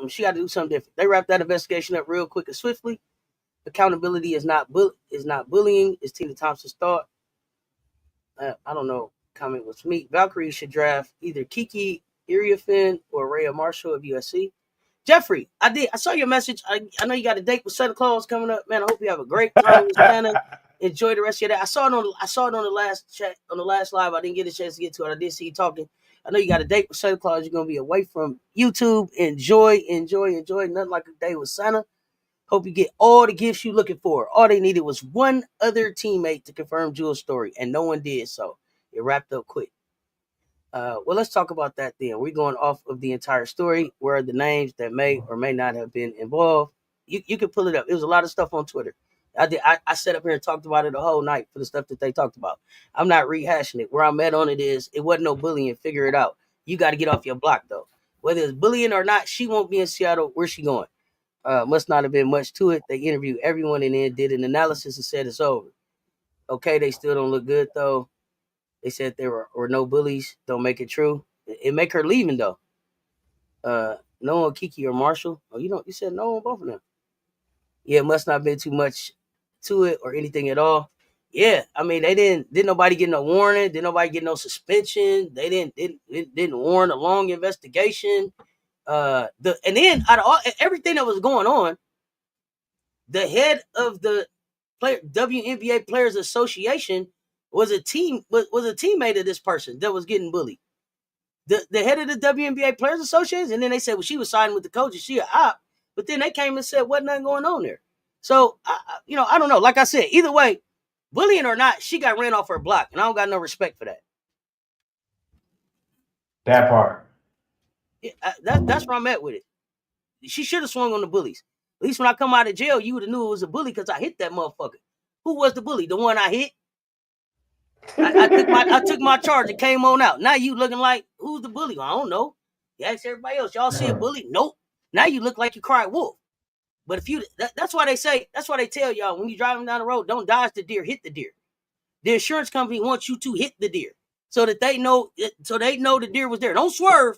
She got to do something different. They wrapped that investigation up real quick and swiftly. Accountability is not bullying. Is Tina Thompson's thought. I don't know. Comment was me. Valkyries should draft either Kiki Iriafin or Rhea Marshall of USC. Jeffrey, I saw your message. I know you got a date with Santa Claus coming up, man. I hope you have a great time with Santa. Enjoy the rest of your day. I saw it on the last chat, on the last live. I didn't get a chance to get to it. I did see you talking. I know you got a date with Santa Claus. You're gonna be away from YouTube. Enjoy. Nothing like a day with Santa. Hope you get all the gifts you looking for. All they needed was one other teammate to confirm Jewell's story, and no one did. So it wrapped up quick. Well, let's talk about that then. We're going off of the entire story. Where are the names that may or may not have been involved? You can pull it up. It was a lot of stuff on Twitter. I sat up here and talked about it the whole night for the stuff that they talked about. I'm not rehashing it. Where I'm at on it is it wasn't no bullying. Figure it out. You got to get off your block though. Whether it's bullying or not, she won't be in Seattle. Where's she going? Must not have been much to it. They interviewed everyone and then did an analysis and said it's over. Okay, they still don't look good though. They said there were no bullies. Don't make it true. It make her leaving though. No on Kiki or Marshall. Oh, you said no on both of them. Yeah, it must not have been too much to it or anything at all. Yeah, I mean they didn't nobody get no warning, didn't nobody get no suspension. They didn't warrant a long investigation. And then out of everything that was going on, the head of the WNBA Players Association was a teammate of this person that was getting bullied. The head of the WNBA Players Association, and then they said, well, she was siding with the coaches, she a op, but then they came and said, wasn't nothing going on there. So, I don't know. Like I said, either way, bullying or not, she got ran off her block, and I don't got no respect for that. That part. Yeah, that's where I'm at with it. She should have swung on the bullies. At least when I come out of jail, you would have knew it was a bully because I hit that motherfucker. Who was the bully? The one I hit? I took my charge and came on out. Now you looking like, who's the bully? I don't know. You ask everybody else. Y'all see a bully? Nope. Now you look like you cried wolf. But if you, that's why they say, that's why they tell y'all when you driving down the road, don't dodge the deer, hit the deer. The insurance company wants you to hit the deer so that they know the deer was there. Don't swerve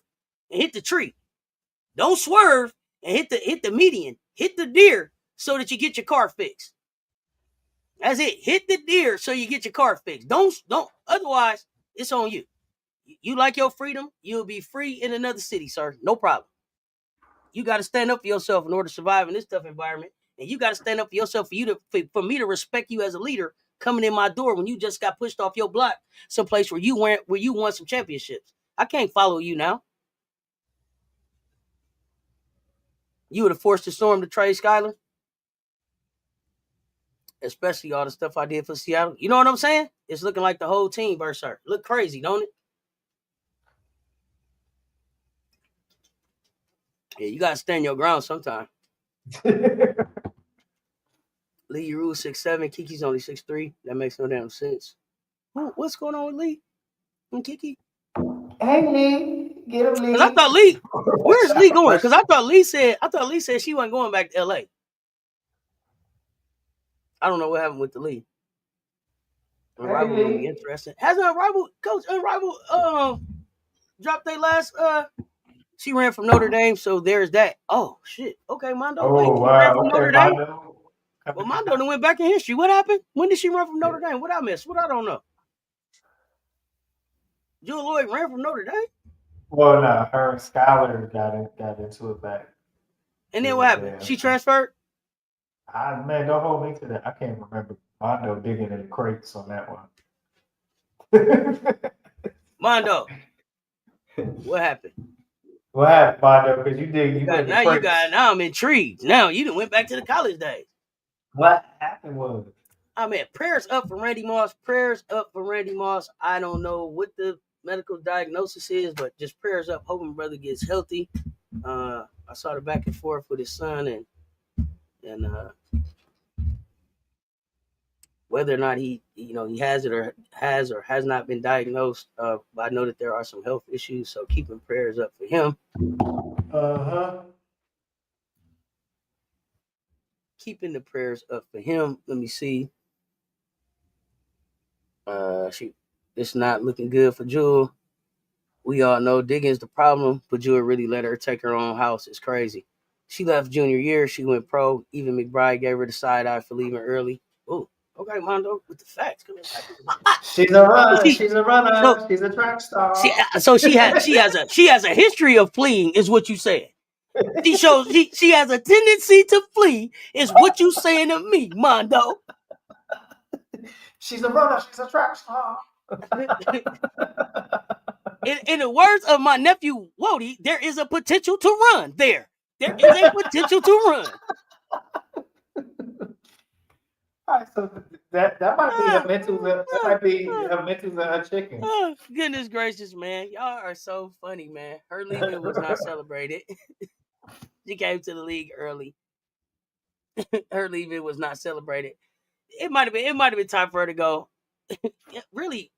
and hit the tree. Don't swerve and hit the median. Hit the deer so that you get your car fixed. That's it. Hit the deer so you get your car fixed. Don't. Otherwise, it's on you. You like your freedom, you'll be free in another city, sir. No problem. You got to stand up for yourself in order to survive in this tough environment, and you got to stand up for yourself for me to respect you as a leader coming in my door when you just got pushed off your block, someplace where you won some championships. I can't follow you now. You would have forced the storm to trade Skyler. Especially all the stuff I did for Seattle. You know what I'm saying? It's looking like the whole team versus her. Look crazy, don't it? Yeah, you got to stand your ground sometime. Lee Rule 6'7", Kiki's only 6'3". That makes no damn sense. What's going on with Lee and Kiki? Hey Lee, get him Lee. Because I thought Lee, where's Lee going? Because I thought Lee said she wasn't going back to LA. I don't know what happened with the League. Unrivaled will be interesting. Has Unrivaled dropped their last she ran from Notre Dame, so there's that. Oh shit. Okay, Mondo. Oh wow. Ran from Notre Dame. Well, Mondo went back in history. What happened? When did she run from Notre Dame? What I missed? What I don't know. Jewell Loyd ran from Notre Dame? Well, no, her and Skyler got into it back. And then what happened? She transferred? Man, don't hold me to that. I can't remember Mondo digging in the crates on that one. Mondo, what happened? What happened, Mondo? Because you dig. Now I'm intrigued. Now you done went back to the college days. What happened was? I mean, prayers up for Randy Moss. Prayers up for Randy Moss. I don't know what the medical diagnosis is, but just prayers up. Hoping brother gets healthy. I saw the back and forth with his son and whether or not he has it or has not been diagnosed. But I know that there are some health issues, so keeping prayers up for him. Keeping the prayers up for him. Let me see. It's not looking good for Jewell. We all know Diggins the problem, but Jewell really let her take her own house. It's crazy. She left junior year. She went pro. Even McBride gave her the side eye for leaving early. Oh, okay, Mondo with the facts. She's a runner. She, She's a runner. so, She's a track star. she has a history of fleeing, is what you said. She has a tendency to flee, is what you saying to me, Mondo. She's a runner. She's a track star. In the words of my nephew Wody, there is a potential to run there. There is a potential to run. All right, so that might be a mental. That might be a mental of a chicken. Oh, goodness gracious, man! Y'all are so funny, man. Her leaving was not celebrated. She came to the league early. Her leaving was not celebrated. It might have been time for her to go. Yeah, really,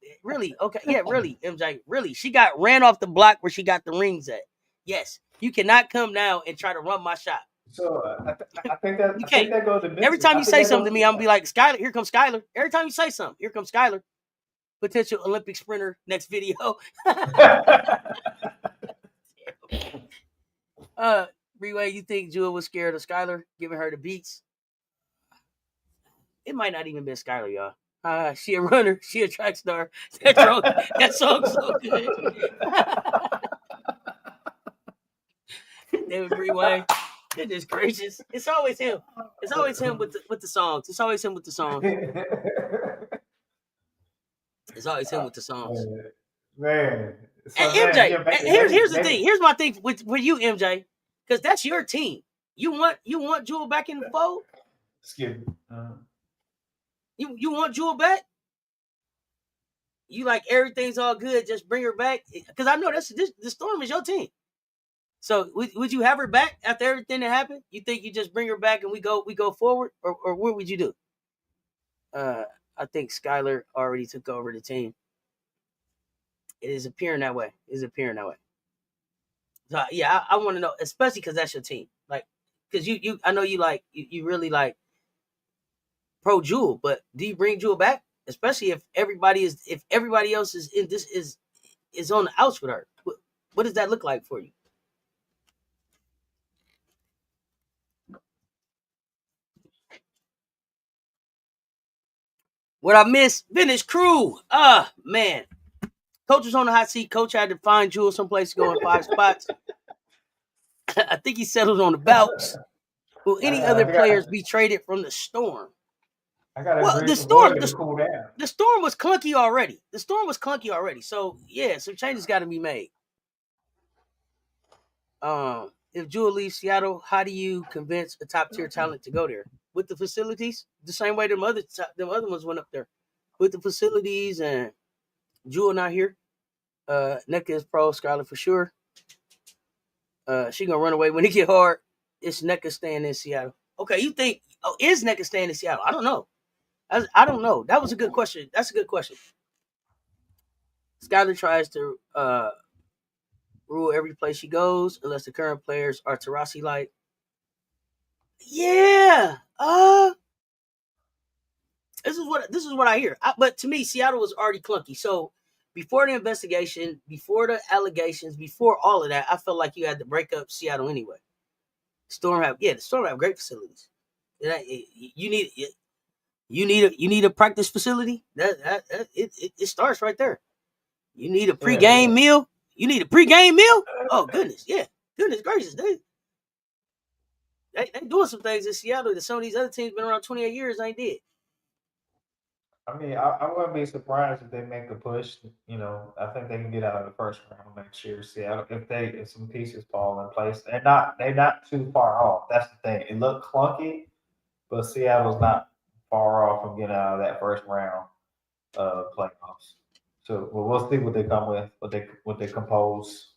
okay, yeah, really, MJ, really. She got ran off the block where she got the rings at. Yes, you cannot come now and try to run my shot. So I think that You I can't. think that goes to mental. Every time you say something to me, I'm gonna be like, Skylar, here comes Skylar. Every time you say something, here comes Skylar, potential Olympic sprinter. Next video. Freeway, you think Jewell was scared of Skylar giving her the beats? It might not even be Skylar, y'all. She a runner. She a track star. That song's so good. David Freeway. Goodness gracious. It's always him. It's always him with the songs. It's always him with the songs. It's always him with the songs. Man. So and MJ, here's the thing. Here's my thing with you, MJ, because that's your team. You want Jewell back in the fold? Excuse me. You want Jewell back? You like everything's all good, just bring her back? Because I know the Storm is your team. So would you have her back after everything that happened? You think you just bring her back and we go forward, or what would you do? I think Skylar already took over the team. It is appearing that way. So yeah, I want to know, especially because that's your team. Like, because you I know you really like pro Jewell, but do you bring Jewell back? Especially if everybody else is in this is on the outs with her. What does that look like for you? What I miss, Vintage Crew. Man. Coach was on the hot seat. Coach had to find Jewell someplace to go in 5 spots. I think he settled on the Belts. Will any other players be traded from the Storm? The Storm was clunky already. So yeah, some changes got to be made. If Jewell leaves Seattle, how do you convince a top tier talent to go there? With the facilities, the same way them other ones went up there, with the facilities, and Jewell not here. NECA is pro, Skylar for sure. She gonna run away when it get hard. It's NECA staying in Seattle. Okay, you think? Oh, is NECA staying in Seattle? I don't know. I don't know. That was a good question. That's a good question. Skylar tries to rule every place she goes, unless the current players are Tarasi like. Yeah. This is what I hear. But to me, Seattle was already clunky. So before the investigation, before the allegations, before all of that, I felt like you had to break up Seattle anyway. The Storm have great facilities. You need a practice facility. It starts right there. You need a pregame meal. You need a pregame meal. Oh goodness, yeah, goodness gracious, they doing some things in Seattle that some of these other teams been around 28 years ain't did. I mean, I wouldn't be surprised if they make a push. I think they can get out of the first round next year. Seattle, if some pieces fall in place, they're not too far off. That's the thing. It looked clunky, but Seattle's not far off from getting out of that first round playoffs. So we'll see what they come with, what they compose.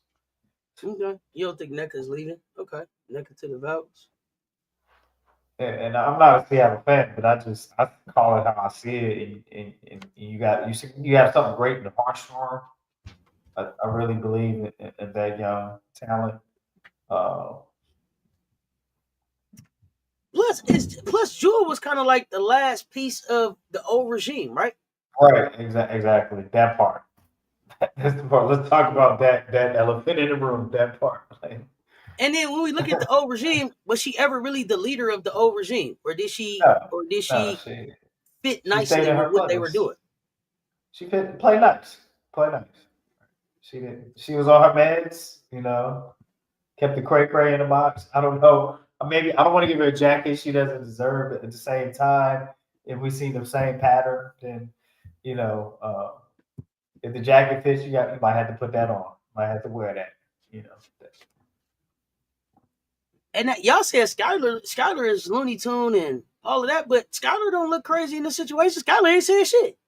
Okay, you don't think NECA's leaving? Okay, NECA to the Valks. and I'm not a Seattle fan, but I call it how I see it. And you have something great in the Hartshorn. I really believe in that young talent. Uh, Plus Jewell was kind of like the last piece of the old regime, right? right, exactly that part. That's the part. Let's talk about that elephant in the room. That part. Like, And then when we look at the old regime, was she ever really the leader of the old regime, or did she, no, or did no, she fit she stayed nicely in with her what they were place. doing? She fit play nice, play nice. She did. She was on her meds. Kept the cray cray in the box. I don't know. Maybe I don't want to give her a jacket she doesn't deserve, but at the same time, if we see the same pattern, then you know, if the jacket fits, you might have to put that on. Might have to wear that. You know. And y'all said Skylar is Looney Tune and all of that, but Skylar don't look crazy in this situation. Skylar ain't saying shit.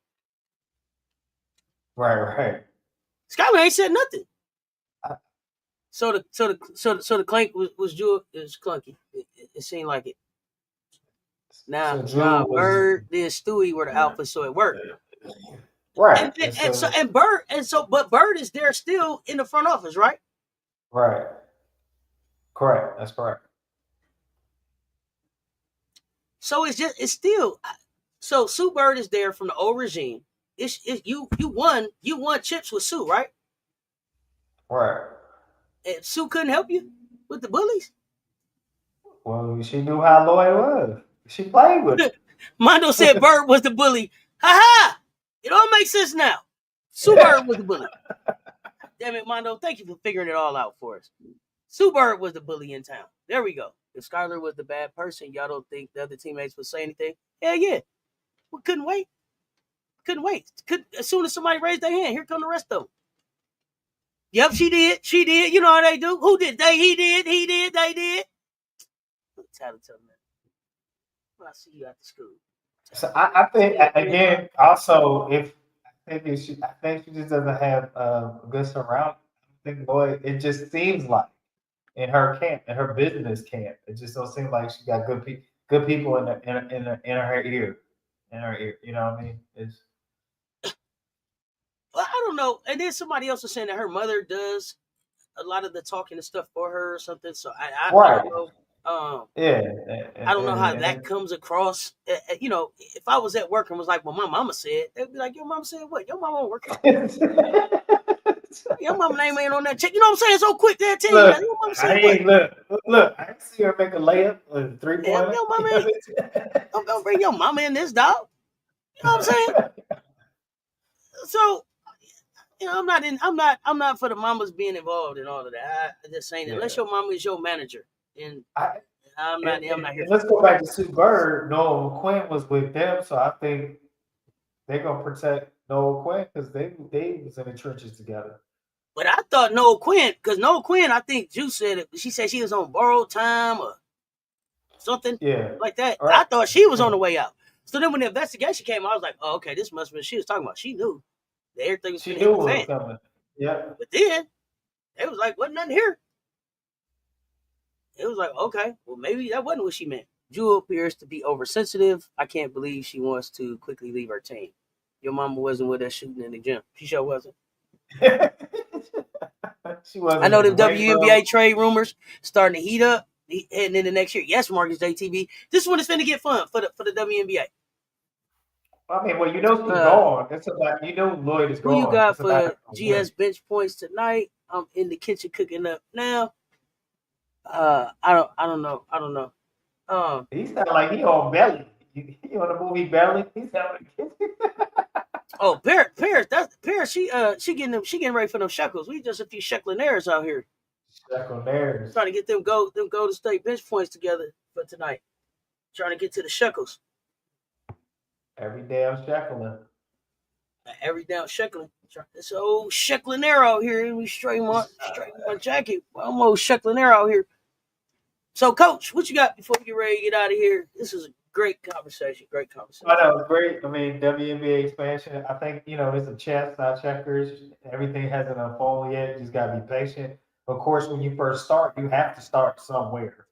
Right. Skylar ain't said nothing. I, So the clank was Jewel is clunky. It seemed like it. so Now Drew was Bird then Stewie were the alpha, so it worked. right, And Bird but Bird is there still in the front office, right? right, correct. That's correct. So it's still so Sue Bird is there from the old regime. You won chips with Sue, right? Right. And Sue couldn't help you with the bullies. Well, she knew how Lloyd was. She played with Mondo said Bird was the bully. Ha ha! It all makes sense now. Sue him. Bird was the bully. Damn it, Mondo. Thank you for figuring it all out for us. Sue Bird was the bully in town. There we go. If Skylar was the bad person, y'all don't think the other teammates would say anything? Hell yeah. We couldn't wait. As soon as somebody raised their hand, here come the rest of them. Yep, she did. She did. You know how they do. Who did? He did. He did. They did. Tell them. I see you at the school. So I think again, also if I think she just doesn't have a good surround. I think Lloyd. It just seems like in her camp, in her business camp, it just don't seem like she got good people in her ear, in her ear. You know what I mean? Well, I don't know. And then somebody else was saying that her mother does a lot of the talking and stuff for her or something. So I Right. don't know. Yeah. I don't know how And that comes across. If I was at work and was like, "Well, my mama said," they'd be like, "Your mama said what? Your mama working? Your mama name ain't on that check." You know what I'm saying? So quick they'll tell you look, that. Your mama said I what? ain't look. I see her make a layup, a 3-pointer. Your mama ain't. Don't bring your mama in this, dog. You know what I'm saying? So I'm not for the mamas being involved in all of that. I just saying unless your mama is your manager, and I, I'm not here and for let's that. go back to Sue Bird. Noel Quinn was with them, so I think they're gonna protect Noel Quinn because they was in the trenches together. But I thought Noel Quinn, because Noel Quinn, I think Juice said it. She said she was on borrowed time or something Yeah, like that. all I right. thought she was on Yeah. the way out. So then when the investigation came, I was like, oh, okay, this must have been she was talking about. She knew that everything was She going to hit knew the what fan. was coming. Yeah. But then it was like, wasn't nothing here. It was like, okay, well, maybe that wasn't what she meant. Jewel appears to be oversensitive. I can't believe she wants to quickly leave her team. Your mama wasn't with us shooting in the gym. She sure wasn't. She I wasn't know in the the weight room. WNBA trade rumors starting to heat up heading into next year. Yes, Marcus JTV. This is when it's going to get fun for the WNBA. I mean, well, you know she's Uh, gone. It's about Lloyd is who you gone. got It's a matter for of when. GS bench points tonight? I'm in the kitchen cooking up now. I don't know. I don't know. Um, He sound like he on belly. He on the movie Belly. He sound like oh, Paris. She getting ready for them shekels. We just a few sheklinairs out here Jack on theirs. trying to get them go to state bench points together for tonight. Trying to get to the shekels. Every damn shackling. Every down sheckling. It's old shecklinair out here. We straighten my jacket. I'm old shecklinair out here. So, Coach, what you got before we get ready to get out of here? This is a great conversation. Great conversation. I know, it's great. I mean, WNBA expansion. I think it's a chess, not checkers. Everything hasn't unfolded yet. You just gotta be patient. Of course, when you first start, you have to start somewhere.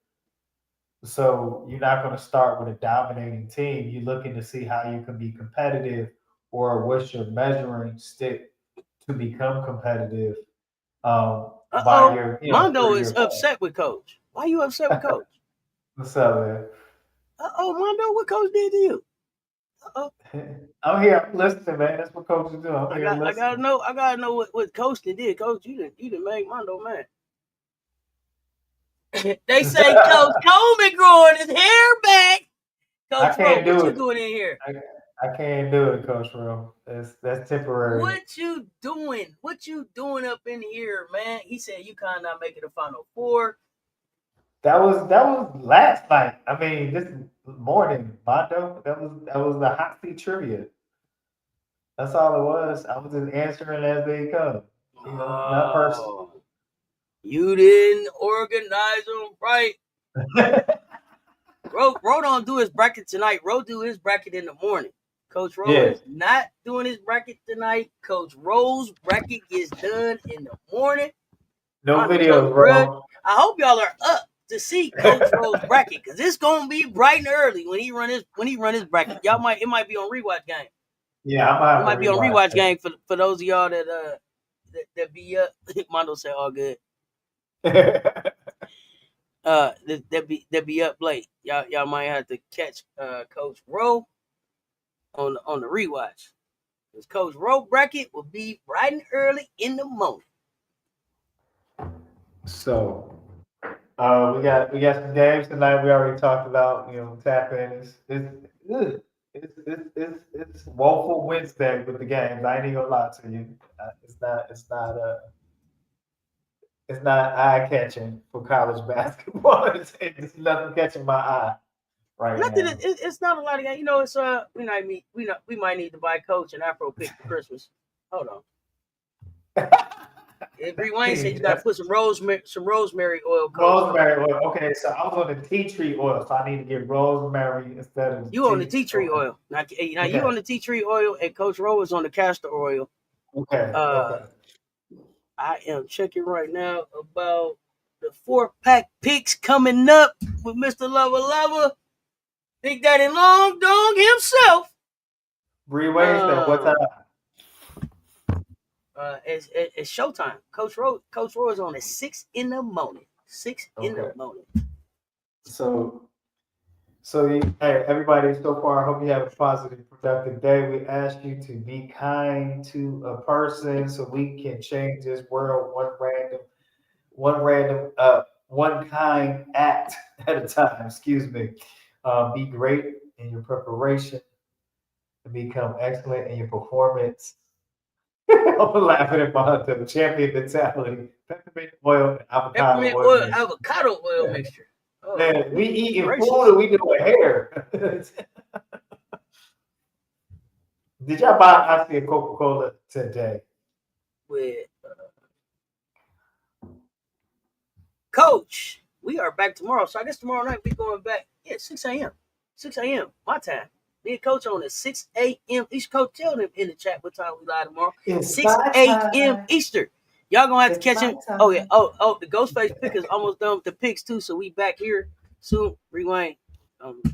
So you're not going to start with a dominating team. You're looking to see how you can be competitive, or what's your measuring stick to become competitive by your Mondo is 3 year plan. upset with Coach. Why you upset with Coach? What's up, man? Mondo, what Coach did to you? I'm here. I'm listening, man. That's what coaches do. I'm here I gotta listening. know. I gotta know what Coach did. Coach, you didn't make Mondo mad. They say Coach Coleman growing his hair back. I Coach Rowe, can't what do you it. doing in here? I can't do it, Coach Real. That's temporary. What you doing? What you doing up in here, man? He said you kind of not making the Final Four. That was last night. I mean, this morning, Mondo. That was the hot seat trivia. That's all it was. I was just answering as they come. Not personal. Oh, you didn't organize them right. Ro don't do his bracket tonight. Ro do his bracket in the morning. Coach Ro Yeah. is not doing his bracket tonight. Coach Ro's bracket gets done in the morning. No On the Coach videos, Rudd. bro. I hope y'all are up to see Coach Ro's bracket because it's gonna be bright and early when he run his bracket. It might be on rewatch game. Yeah, I might It have to might be on rewatch rewatch game for those of y'all that be up. Mondo said all good. that. That be up late. Y'all might have to catch Coach Ro on the rewatch. Because Coach Ro bracket will be bright and early in the morning. So we got some games tonight. We already talked about tap in. It's woeful Wednesday with the games. I ain't even gonna lie to you. It's not eye catching for college basketball. It's nothing catching my eye right Nothing. now. It's not a lot of games. It's we might need to buy Coach an Afro pick for Christmas. Hold on. Bree Wayne said you got to put some rosemary oil. Coach. Rosemary oil. Okay, so I was on the tea tree oil, so I need to get rosemary instead of You on the tea tree oil. Now you on the tea tree oil, and Coach Ro is on the castor oil. Okay. I am checking right now about the 4-pack picks coming up with Mr. Lover, Big Daddy Long Dog himself. Bree Wayne said, "What time?" It's showtime. Coach Ro is on at 6 in the morning. 6 in the morning. So, hey, everybody, so far, I hope you have a positive, productive day. We ask you to be kind to a person so we can change this world one kind act at a time. Excuse me. Be great in your preparation to become excellent in your performance. I'm laughing at the champion mentality. Peppermint oil and Avocado oil mixture. Oh, man, we eating gracious. food or we doing hair? Did y'all buy a Coca-Cola today? With Coach, we are back tomorrow. So I guess tomorrow night we going back. Yeah, 6 a.m. 6 a.m. my time. Me and Coach on at 6 a.m. East. Coach, tell them in the chat what time we live tomorrow. 6 a.m. Eastern. Y'all gonna have to catch him. Oh yeah. Oh, the Ghostface pick is almost done with the picks too. So we back here soon. Rewind.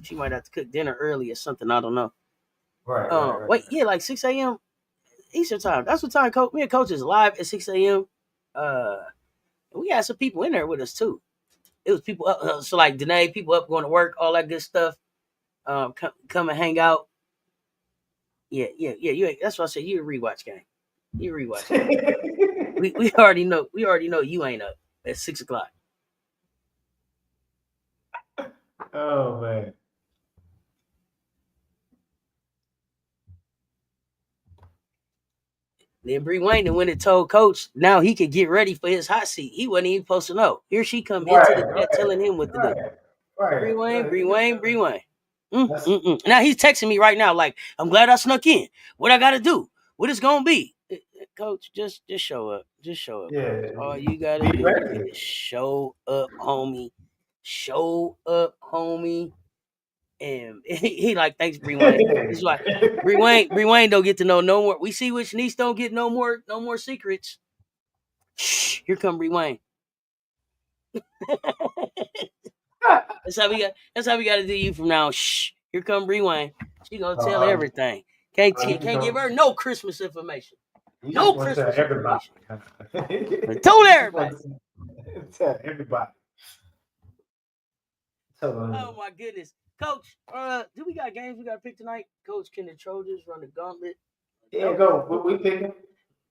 She might have to cook dinner early or something. I don't know. Right. Wait, yeah, like 6 a.m. Eastern time. That's what time me and Coach is live at 6 a.m. We had some people in there with us too. It was people up, so like Danae, people up going to work, all that good stuff. Come and hang out. Yeah. That's what I said. You a rewatch game. You a rewatch game. we already know. We already know you ain't up at 6 o'clock. Oh man. Then Bree Wayne went and told Coach now he could get ready for his hot seat. He wasn't even supposed to know. Here she come into the chat telling him what to do. Bree Wayne. Now he's texting me right now like, I'm glad I snuck in. What I got to do? What it's gonna be? Coach, just show up. Just show up. Yeah. Coach. All you gotta do is show up, homie. Show up, homie. And he like, thanks, Bree Wayne. He's like, Bree Wayne don't get to know no more. We see which niece don't get no more secrets. Shh, here come Bree Wayne. That's how we got to do you from now. Shh. Here come Bree Wayne. She gonna tell everything. Can't give her no Christmas information. You No just want to tell Christmas everybody. information. Told everybody. Tell everybody. Oh my goodness, Coach. Do we got games we got to pick tonight? Coach, can the Trojans run the gauntlet? Yeah, go. We picking.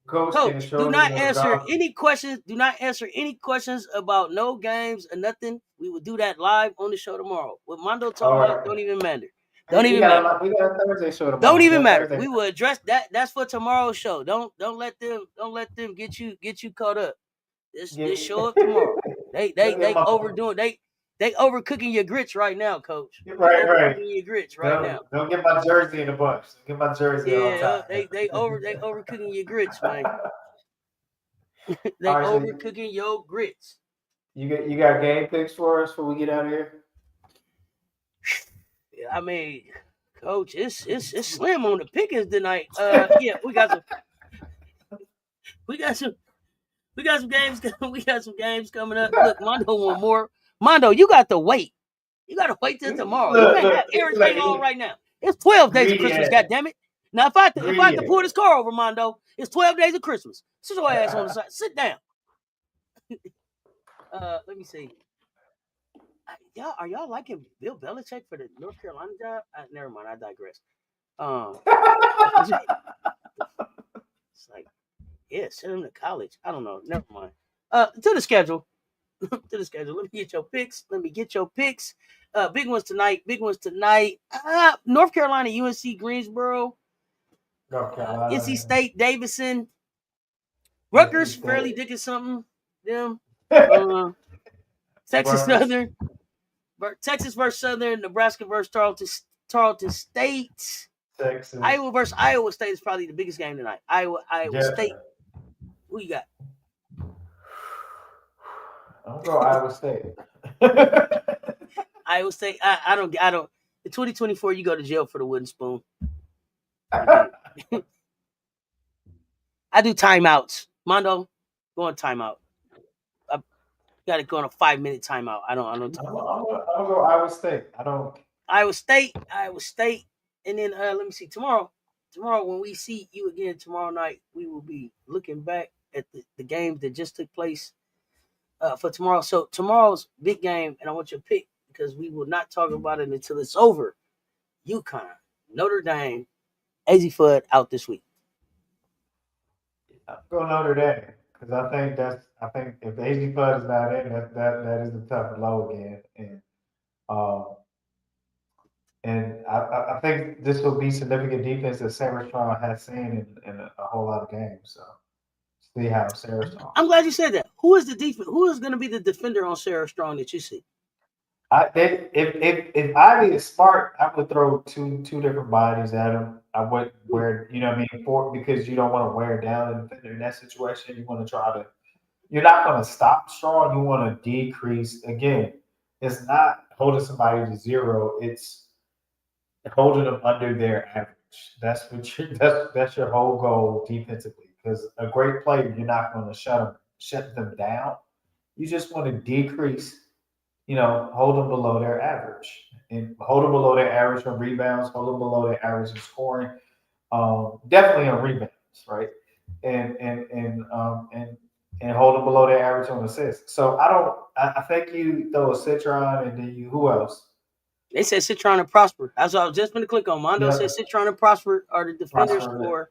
Coach, do not answer any questions. Do not answer any questions about no games or nothing. We will do that live on the show tomorrow. What Mondo talking about don't even matter. Don't even matter. We got a Thursday show tomorrow. Don't even matter. We will address that. That's for tomorrow's show. Don't let them get you caught up. Just show up tomorrow. They overdoing. They overcooking your grits right now, Coach. Right. Your grits right now. Don't get my jersey in the bunch. Get my jersey on top. They overcooking your grits, man. They overcooking your grits. You got game picks for us before we get out of here? I mean, Coach, it's slim on the pickings tonight. Yeah, we got some games. We got some games coming up. Look, Mondo want more. Mondo, you got to wait. You got to wait till tomorrow. You can't have everything on right now. It's 12 days of Christmas, goddammit. Now, if I have to pull this car over, Mondo, it's 12 days of Christmas. Sit your ass on the side. Sit down. Let me see. Are y'all liking Bill Belichick for the North Carolina job? Never mind. I digress. It's like, yeah, send him to college. I don't know. Never mind. To the schedule. Let me get your picks. Big ones tonight. North Carolina, UNC Greensboro. North Carolina. NC State, Davidson. Rutgers, Fairleigh Dickinson. Them. Texas Southern. Texas versus Southern. Nebraska versus Tarleton State. Texas. Iowa versus Iowa State is probably the biggest game tonight. Iowa State. Who you got? I'll go Iowa State. Iowa State. I don't. In 2024, you go to jail for the wooden spoon. I do timeouts. Mondo, go on timeout. I got to go on a 5-minute timeout. I don't. I'll go Iowa State. Iowa State, and then let me see. Tomorrow when we see you again tomorrow night, we will be looking back at the games that just took place for tomorrow. So tomorrow's big game, and I want you to pick because we will not talk about it until it's over. UConn, Notre Dame, AZ Fudd out this week. I'll go Notre Dame because I think if AZ Fudd is not in, that is a tough blow again, and I think this will be significant defense that Sarah Strong has seen in a whole lot of games. So see how Sarah Strong. I'm glad you said that. Who is the defense? Who is going to be the defender on Sarah Strong that you see? If Ivy is smart, I would throw two different bodies at him. I would wear, because you don't want to wear down the defender in that situation. You want to try to. You're not going to stop Strong. You want to decrease. Again, it's not holding somebody to zero. It's holding them under their average. That's your whole goal defensively. Because a great player, you're not going to shut them down. You just want to decrease. Hold them below their average, and hold them below their average on rebounds. Hold them below their average in scoring. Definitely on rebounds, right? And hold them below their average on assists. So I think you throw a Citron, and then who else? They said Citron and Prosper. That's what I was just going to click on. Mondo said Citron and Prosper are the defenders for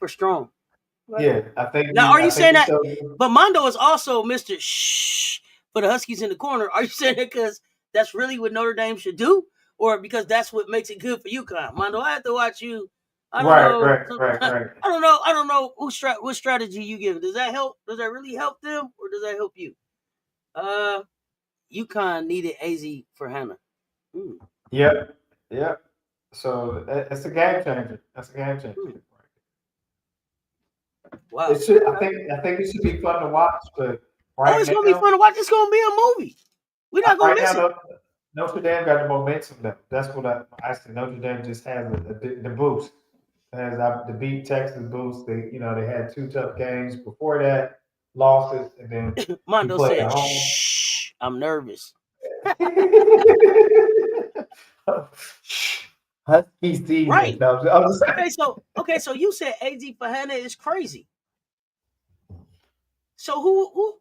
Strong. Right? Yeah, I think. Now, are you saying that? But Mondo is also Mr. Shh for the Huskies in the corner. Are you saying that because that's really what Notre Dame should do, or because that's what makes it good for UConn? Mondo, I have to watch you. I don't know. Right. I don't know what strategy you give. Does that help? Does that really help them, or does that help you? UConn needed AZ for Hannah. Yep. So that's a game changer. Wow. I think it should be fun to watch, but it's gonna be fun to watch. It's gonna be a movie. We're not gonna miss it. Notre Dame got the momentum though. That's what I said. Notre Dame just has the boost. As the beat Texas boost. They had 2 tough games before that, losses, and then Mondo said, "Shh, I'm nervous." Husky season. Right. No, Okay, so you said AZ for Hannah is crazy. So who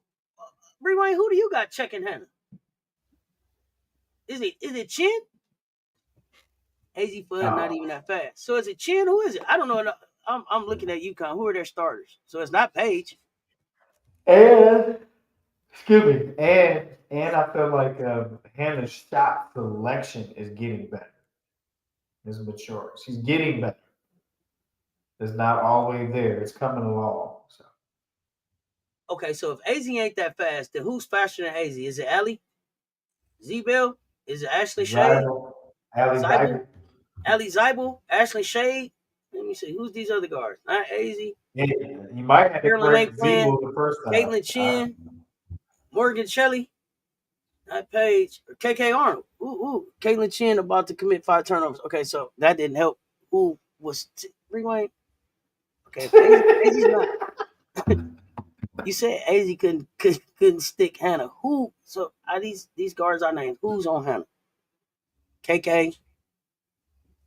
Rewind, who do you got checking Hannah? Is it Chin? AZ for not even that fast. So is it Chin? Who is it? I don't know. I'm looking at UConn. Who are their starters? So it's not Page. And excuse me, and I feel like Hannah's shot selection is getting better. It's mature. She's getting better. It's not always there. It's coming along. So. Okay, so if AZ ain't that fast, then who's faster than AZ? Is it Allie? Z-Bell? Is it Ashley Shade? Zybel? Allie Zybel? Ashley Shade? Let me see. Who's these other guards? Not AZ. Yeah, you might have to Carolyn ain't correct playing. the first time. Caitlin Chin. Morgan Shelley. Not Page. Or KK Arnold. Ooh. Caitlin Chin about to commit 5 turnovers. Okay, so that didn't help. Who was Rewind? Okay, AZ's not. You said AZ couldn't stick Hannah. Who? So are these guards I named? Who's on Hannah? KK.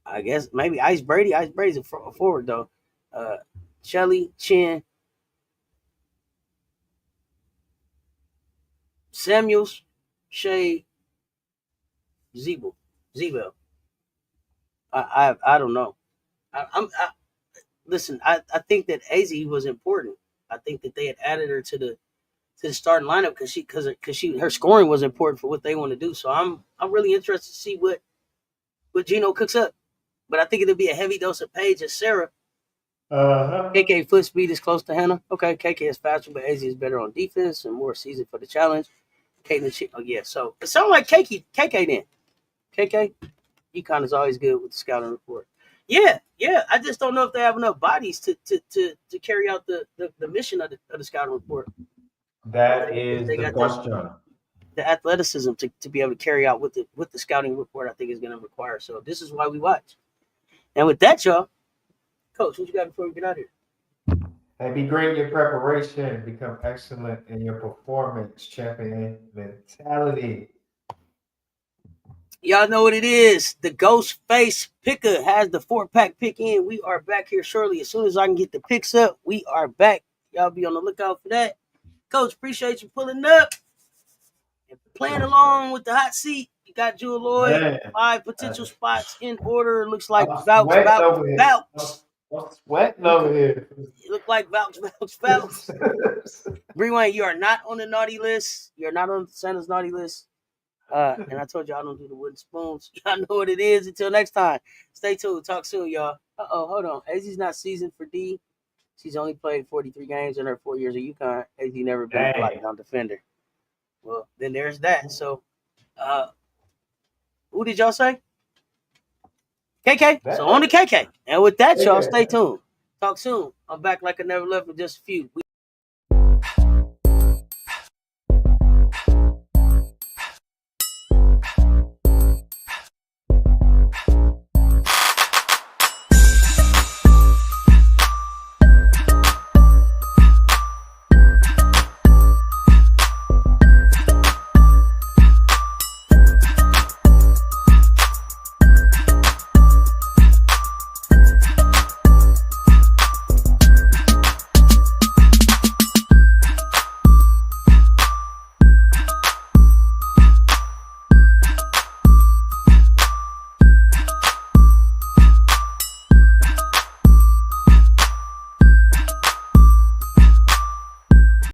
I guess maybe Ice Brady. Ice Brady's a forward though. Shelly, Chin, Samuels, Shea, Zebel. I don't know. Listen. I think that AZ was important. I think that they had added her to the starting lineup because her scoring was important for what they want to do. So I'm really interested to see what Gino cooks up. But I think it'll be a heavy dose of Paige and Sarah. KK foot speed is close to Hannah. Okay, KK is faster, but AZ is better on defense and more seasoned for the challenge. Caitlin, oh yeah, so it sounds like KK then. KK, UConn is always good with the scouting report. Yeah. I just don't know if they have enough bodies to carry out the mission of the scouting report. That is the question. The athleticism to be able to carry out what the scouting report I think is going to require. So this is why we watch. And with that, y'all, Coach, what you got before we get out of here? Hey, be great in your preparation. Become excellent in your performance. Champion mentality. Y'all know what it is. The Ghost Face Picker has the 4-pack pick in. We are back here shortly. As soon as I can get the picks up, we are back. Y'all be on the lookout for that. Coach, appreciate you pulling up and playing along with the hot seat. You got Jewell Loyd, 5 potential spots in order. Looks like Vouch. I'm sweating over here. You look like Vouch. Rewind, you are not on the naughty list. You're not on Santa's naughty list. And I told you I don't do the wooden spoons. Y'all know what it is. Until next time, stay tuned. Talk soon, y'all. Hold on. AZ's not seasoned for D. She's only played 43 games in her 4 years at UConn. AZ never been a lockdown defender. Well, then there's that. So, who did y'all say? KK. So on the KK. And with that, y'all, stay tuned. Talk soon. I'm back like I never left with just a few.